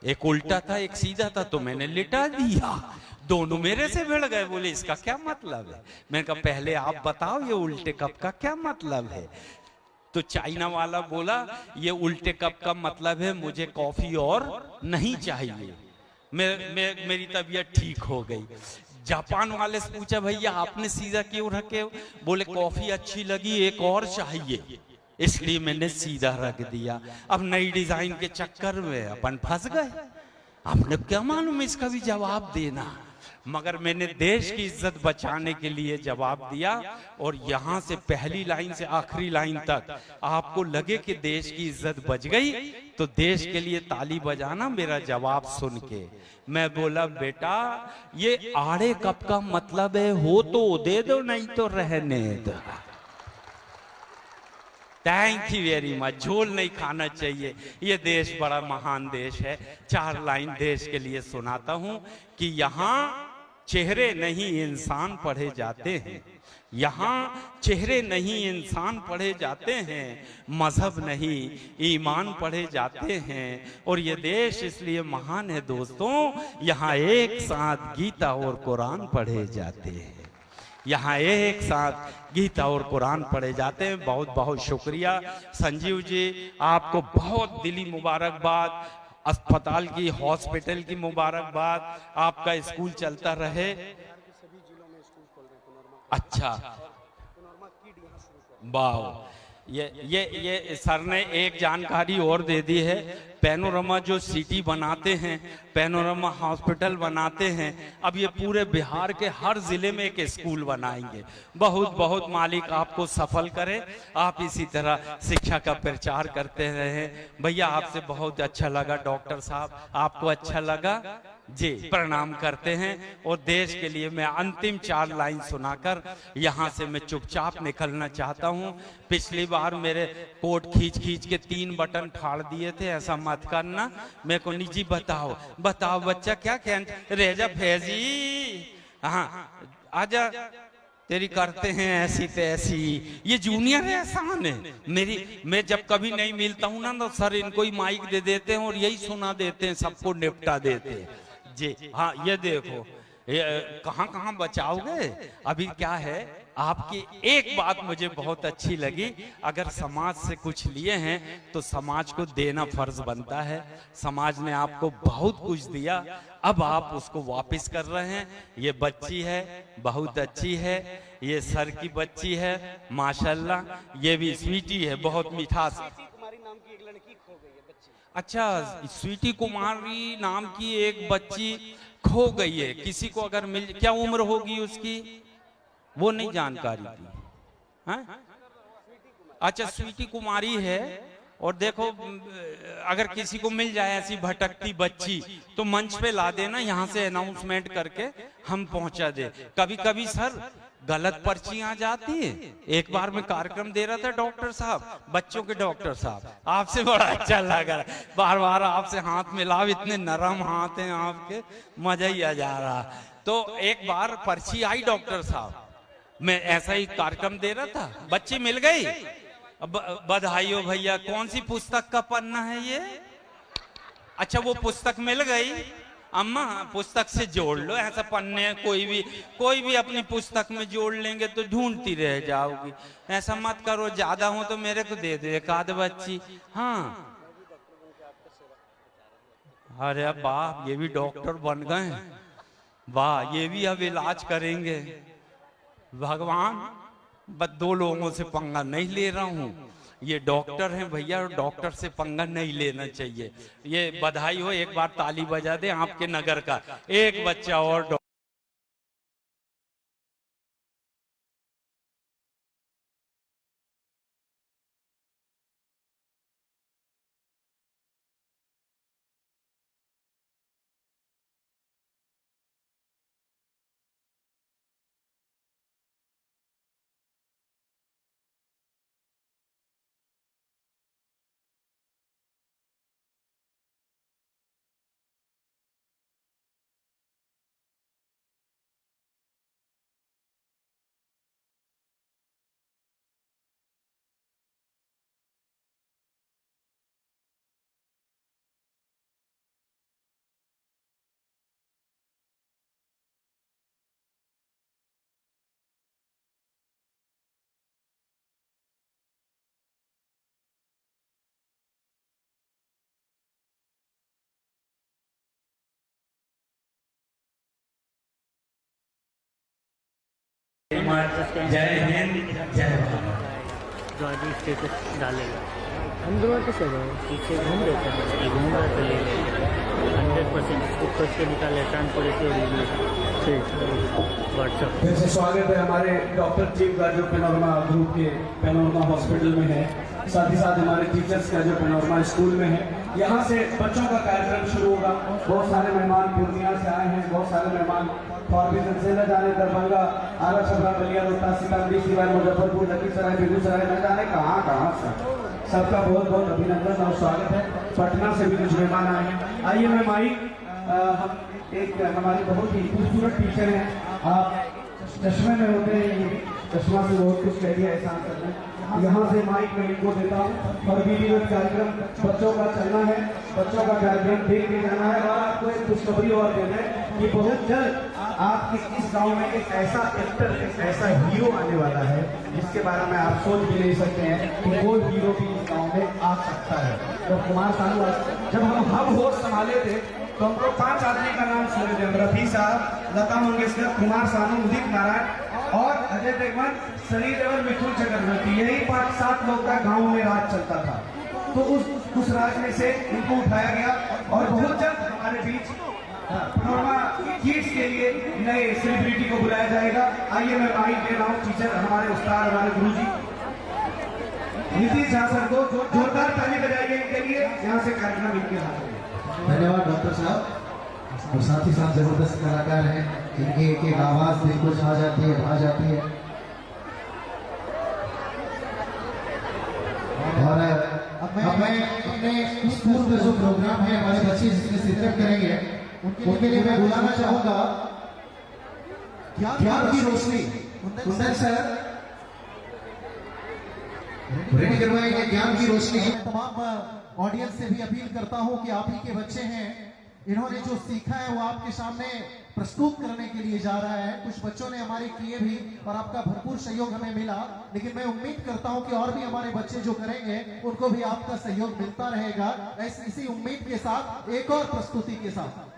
एक उल्टा था, एक सीधा था, तो मैंने लिटा दिया। दोनों मेरे से भिड़ गए, बोले इसका क्या मतलब है? मैंने कहा पहले आप बताओ ये उल्टे कप का क्या मतलब है? तो चाइना वाला बोला ये उल्टे कप का मतलब है मुझे कॉफी और नहीं चाहिए। मेरी तबीयत ठीक हो गई। जापान वाले से पूछा भैया आपने सीधा क्यों रखे? बोले कॉफी अच्छी लगी, एक और चाहिए, इसलिए मैंने सीधा रख दिया। अब नई डिजाइन के चक्कर में अपन फंस गए। आपने क्या मालूम इसका भी जवाब देना, मगर मैंने देश की इज्जत बचाने के लिए जवाब दिया। और यहां से पहली लाइन से आखिरी लाइन तक आपको लगे कि देश की इज्जत बच गई, तो देश के लिए ताली बजाना मेरा जवाब सुन के। मैं बोला बेटा ये आड़े कप का मतलब है हो तो दे दो, नहीं तो रहने दो। Thank you very much. झोल नहीं खाना चाहिए। ये देश बड़ा महान देश है। 4 लाइन देश के लिए सुनाता हूं कि यहाँ चेहरे नहीं इंसान पढ़े जाते हैं, यहाँ चेहरे नहीं इंसान पढ़े जाते हैं, मजहब नहीं ईमान पढ़े जाते हैं। और ये देश इसलिए महान है दोस्तों, यहाँ एक साथ गीता और कुरान पढ़े जाते हैं। यहाँ एक साथ गीता और कुरान पढ़े जाते हैं। बहुत बहुत शुक्रिया संजीव जी, आपको बहुत दिली मुबारकबाद। अस्पताल की, हॉस्पिटल की मुबारकबाद। आपका स्कूल चलता रहे। अच्छा वाह, ये सर ने एक जानकारी और दे दी है। पैनोरमा जो सिटी बनाते हैं, पैनोरमा हॉस्पिटल बनाते हैं, अब ये पूरे बिहार के हर जिले में एक स्कूल बनाएंगे। बहुत बहुत मालिक आपको सफल करे, आप इसी तरह शिक्षा का प्रचार करते रहे। भैया आपसे बहुत अच्छा लगा डॉक्टर साहब, आपको अच्छा लगा जी, प्रणाम करते हैं। और देश के लिए मैं अंतिम 4 लाइन सुनाकर यहाँ से मैं चुपचाप निकलना चाहता हूँ। पिछली बार मेरे कोट खींच खींच के 3 बटन फाड़ दिए थे, ऐसा मत करना। मेरे को निजी बताओ बच्चा क्या कहना, रेजा फैजी, हाँ आजा, तेरी करते हैं ऐसी तैसी। ये जूनियर है, एहसान है मेरी। मैं जब कभी नहीं मिलता हूँ ना तो सर इनको ही माइक दे देते हैं और यही सुना देते हैं, सबको निपटा देते हैं जी। हाँ ये देखो, कहाँ कहाँ बचाओगे। अभी क्या है, आपकी एक बात मुझे बहुत अच्छी लगी, अगर समाज से कुछ लिए हैं तो समाज को देना फर्ज बनता है। समाज ने आपको बहुत कुछ दिया, अब आप उसको वापस कर रहे हैं। ये बच्ची है, बहुत अच्छी है, ये सर की बच्ची है माशाल्लाह, ये भी स्वीटी है, बहुत मिठास। अच्छा, स्वीटी कुमारी नाम की एक बच्ची खो गई है, किसी को अगर मिल, क्या उम्र होगी उसकी, वो नहीं जानकारी थी। हाँ? अच्छा स्वीटी कुमारी है। और देखो अगर किसी को मिल जाए ऐसी भटकती बच्ची तो मंच पे ला देना, यहाँ से अनाउंसमेंट करके हम पहुंचा दे। कभी कभी सर गलत पर्ची आ जाती है। एक बार मैं कार्यक्रम दे रहा था डॉक्टर साहब, बच्चों के डॉक्टर साहब, आपसे बड़ा अच्छा लगा, बार बार आपसे हाथ मिलाओ, इतने नरम हाथ हैं आपके, मजा ही आ जा रहा। तो एक बार पर्ची आई डॉक्टर साहब, मैं ऐसा ही कार्यक्रम दे रहा था, बच्ची मिल गई। बधाई हो भैया, कौन सी पुस्तक का पन्ना है ये? अच्छा वो पुस्तक मिल गई। अम्मा पुस्तक से जोड़ लो, ऐसा पन्ने कोई भी अपनी पुस्तक में जोड़ लेंगे तो ढूंढती रह जाओगी। ऐसा मत करो, ज्यादा हो तो मेरे को दे दो एक आध बच्ची। हाँ अरे वाह, ये भी डॉक्टर बन गए, वाह, ये भी अब इलाज करेंगे। भगवान, बस 2 लोगों से पंगा नहीं ले रहा हूँ, ये डॉक्टर हैं भैया, डॉक्टर से पंगा नहीं लेना चाहिए। ये बधाई हो, एक बार ताली बजा दे आपके नगर का एक बच्चा और जय हिंद जय भारत। जो आज स्टेटस डालेगा हम दोनों कैसे गए, पीछे घूम लेते हैं, घूम रहे तो ले लेंगे 100% इसको खोज के निकाले, ट्रांसपेरेंसी और रिव्यू। ठीक, व्हाट्सअप। फिर से स्वागत है हमारे डॉक्टर टीम का जो पैनोरमा ग्रुप के पैनोरमा हॉस्पिटल में है, साथ ही साथ हमारे टीचर्स का जो पैनोरमा स्कूल में है। यहाँ से बच्चों का कार्यक्रम शुरू होगा। बहुत सारे मेहमान पूर्णिया से आए हैं, बहुत सारे मेहमान फॉरबिजन से न जाने दरभंगा, आरा छपरा, बलिया, रोहतास, सीतामढ़ी, सिवान, मुजफ्फरपुर, लखीसराय, बेगूसराय, न जाने कहाँ से। सबका बहुत बहुत अभिनंदन और स्वागत है। पटना से भी कुछ मेहमान आए हैं। आइए मैं माइक, हम एक हमारी बहुत ही खूबसूरत टीचर हैं, आप चश्मे में होते हैं, ये चश्मा से बहुत कुछ कह दिया एहसान करने। यहाँ से माइक में इनको देता हूँ और विधिवत कार्यक्रम बच्चों का चलना है, बच्चों का कार्यक्रम देख के जाना है। और आपको एक खुशखबरी और देना है कि बहुत जल्द आपके इस गांव में एक ऐसा एक्टर, एक ऐसा हीरो आने वाला है जिसके बारे में आप सोच भी नहीं सकते हैं कि वो हीरो भी इस गांव में आ सकता है। तो कुमार सानू, जब हम हब होश संभाले थे तो हमको 5 आदमी का नाम सुने थे, रफी साहब, लता मंगेशकर, कुमार सानू, उदित नारायण और अजय देवगन, सनी देओल, मिथुन चक्रवर्ती। यही 107 लोग का गांव में राज चलता था। तो उस राज में से इनको उठाया गया और बहुत जल्द हमारे बीच पनोरमा किड्स के लिए नए सेलिब्रिटी को बुलाया जाएगा। आइए मैं माइक दे रहा हूँ टीचर हमारे उस्ताद हमारे गुरुजी नीतीश झा सर को। जोरदार ताली बजाइए इनके लिए, यहाँ से कार्यक्रम इनके हाथ में। धन्यवाद डॉक्टर साहब। और साथ ही साथ जबरदस्त कलाकार हैं जिनकी एक एक आवाज दिल को छा जाती है, भा जाती है। और अब मैं अपने स्कूल का जो प्रोग्राम है हमारे बच्चे जिसमें शिरकत करेंगे उनके लिए मैं बुलाना चाहूंगा ज्ञान की रोशनी कुंदन सर रेडी करवाएंगे ज्ञान की रोशनी। तमाम ऑडियंस से भी अपील करता हूं कि आप ही के बच्चे हैं, इन्होंने जो सीखा है वो आपके सामने प्रस्तुत करने के लिए जा रहा है। कुछ बच्चों ने हमारे किए भी और आपका भरपूर सहयोग हमें मिला, लेकिन मैं उम्मीद करता हूं कि और भी हमारे बच्चे जो करेंगे उनको भी आपका सहयोग मिलता रहेगा। इसी उम्मीद के साथ एक और प्रस्तुति के साथ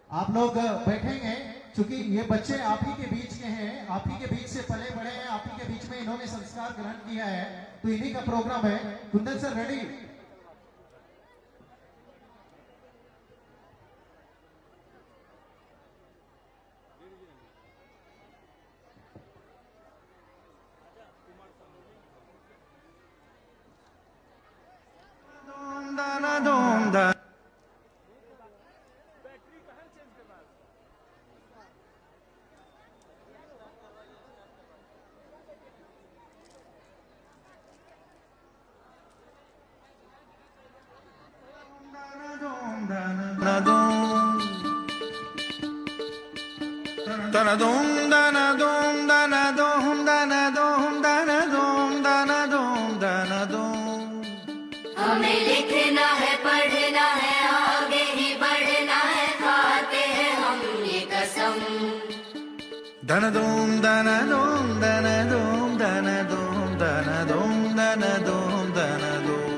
आप लोग बैठेंगे, क्योंकि ये बच्चे आप ही के बीच के हैं, आप ही के बीच से पले बड़े हैं, आप ही के बीच में इन्होंने संस्कार ग्रहण किया है, तो इन्हीं का प्रोग्राम है। Kundan sir ready? हमें लिखना है, पढ़ना है, आगे ही बढ़ना है, खाते हैं हम ये कसम। दन दोम दन दोम दन दोम दन दोम दन दोम दन दोम दन दोम।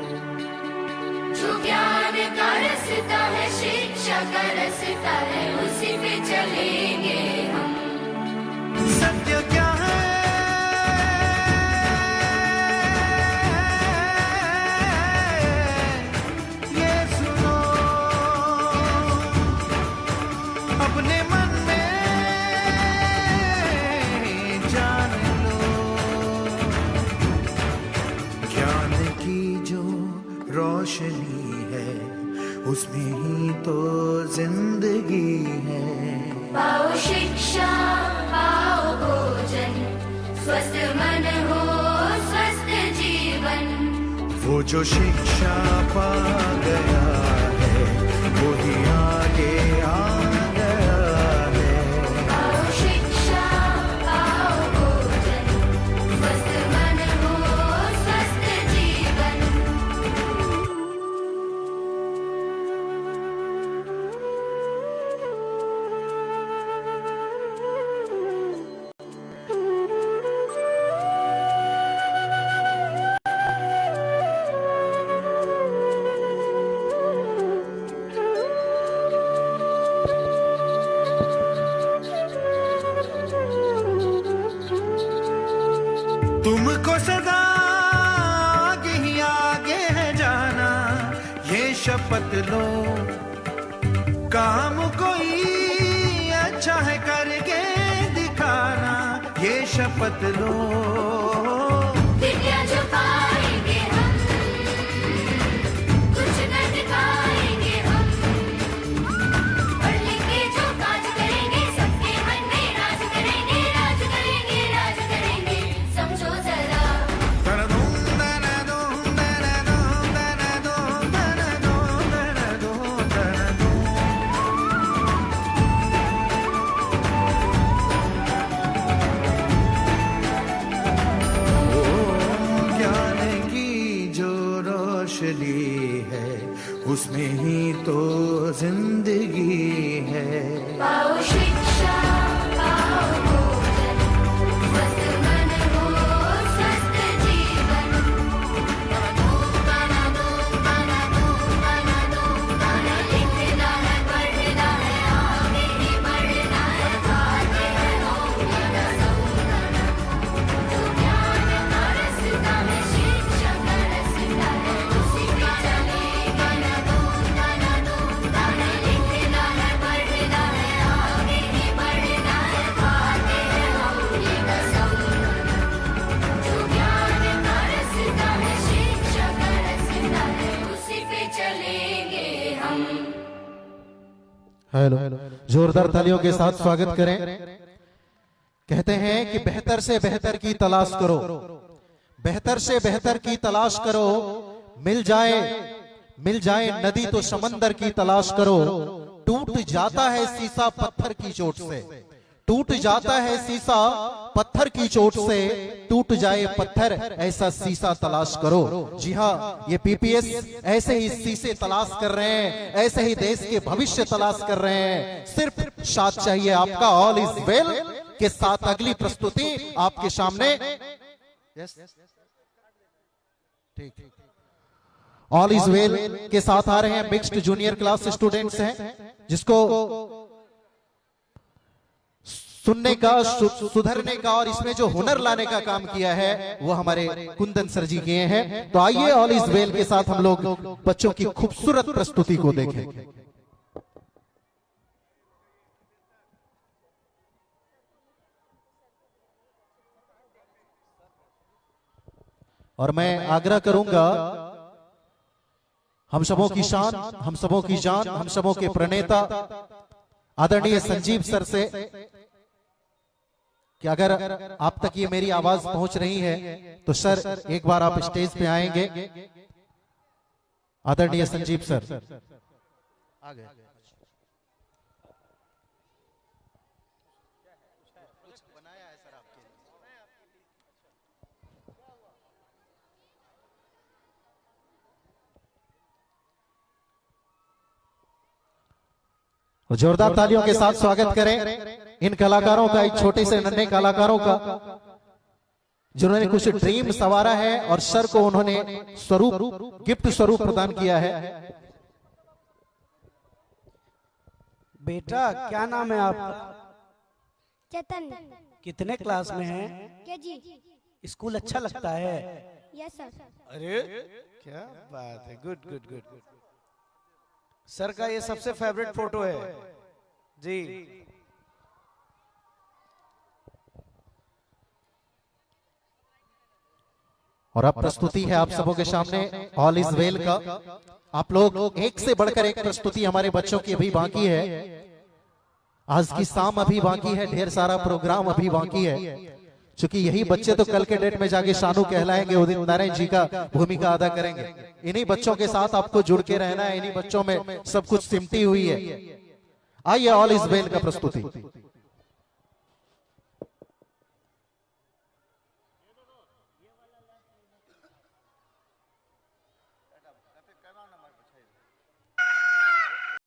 जो ज्ञान का रास्ता है, शिक्षा का रास्ता है, उसी पे चलेंगे हम। सत्य क्या है ये सुनो, अपने मन में जान लो। ज्ञान की जो रोशनी है उसमें ही तो जिंदगी है। पाओ शिक्षा, पाओ भोजन, स्वस्थ मन हो, स्वस्थ जीवन। वो जो शिक्षा पा गया है वो ही आगे आ गया है। पाओ शिक्षा, पाओ भोजन, स्वस्थ मन हो, स्वस्थ जीवन। तुमको सदा आगे ही आगे है जाना, ये शपथ लो। काम कोई अच्छा है करके दिखाना, ये शपथ लो। विद्या जो पाएंगे हम, कुछ न दिखाएंगे हम। पढ़ लिख के जो काज करेंगे, सबके मन में राज करेंगे, राज करेंगे, राज करेंगे। समझो जरा। दन दोम दन दोम दन दोम दन दोम दन दोम दन दोम दन दोम। ज्ञान की जो रोशनी है उसमें ही तो जिंदगी है। पाओ शिक्षा, पाओ भोजन, स्वस्थ मन हो, स्वस्थ जीवन। दन दोम दन दोम दन दोम दन हेलो, जोरदार तालियों के साथ स्वागत करें। कहते हैं कि बेहतर से बेहतर की तलाश करो, बेहतर से बेहतर की तलाश करो, मिल जाए नदी तो समंदर की तलाश करो। टूट जाता है शीशा पत्थर की चोट से, टूट जाता है शीशा पत्थर की चोट से, टूट जाए पत्थर ऐसा शीशा तलाश करो। जी हाँ, ये पीपीएस ऐसे ही शीशे तलाश कर रहे हैं, ऐसे ही देश के भविष्य तलाश कर रहे हैं। सिर्फ साथ चाहिए आपका। ऑल इज वेल के साथ अगली प्रस्तुति आपके सामने। ठीक, ऑल इज वेल के साथ आ रहे हैं मिक्स्ड जूनियर क्लास स्टूडेंट्स हैं, जिसको सुनने का, सुधरने का और इसमें जो हुनर लाने का काम किया है वो हमारे कुंदन सर जी किए हैं। तो आइए ऑल इज वेल के साथ हम लोग बच्चों की खूबसूरत प्रस्तुति को देखें। और मैं आग्रह करूंगा हम सबों की शान, हम सबों की जान, हम सबों के प्रणेता आदरणीय संजीव सर से कि अगर आप तक ये मेरी आवाज पहुंच रही है तो सर एक बार आप स्टेज पे आएंगे। आदरणीय संजीव सर आ गए। जोरदार तालियों के साथ स्वागत करें इन कलाकारों का, एक छोटे से नन्हे कलाकारों का, जिन्होंने कुछ ड्रीम सवारा है और सर को उन्होंने स्वरूप, गिफ्ट स्वरूप प्रदान किया है। बेटा क्या नाम है आपका? चेतन। कितने क्लास में हैं? केजी। स्कूल अच्छा लगता है? Yes sir. अरे क्या बात है, good good good good. Sir का ये सबसे फेवरेट फोटो है जी। और अब प्रस्तुति है आप सबों के सामने ऑल इज वेल का। आप लोग एक से बढ़कर एक प्रस्तुति हमारे बच्चों की अभी बाकी है। आज की शाम अभी बाकी है, ढेर सारा प्रोग्राम अभी बाकी है। क्योंकि यही बच्चे तो कल के डेट में जाके शानू कहलाएंगे, उदित नारायण जी का भूमिका अदा करेंगे। इन्हीं बच्चों के साथ आपको जुड़ के रहना है, इन्हीं बच्चों में सब कुछ सिमटी हुई है। आइए ऑल इज वेल का प्रस्तुति।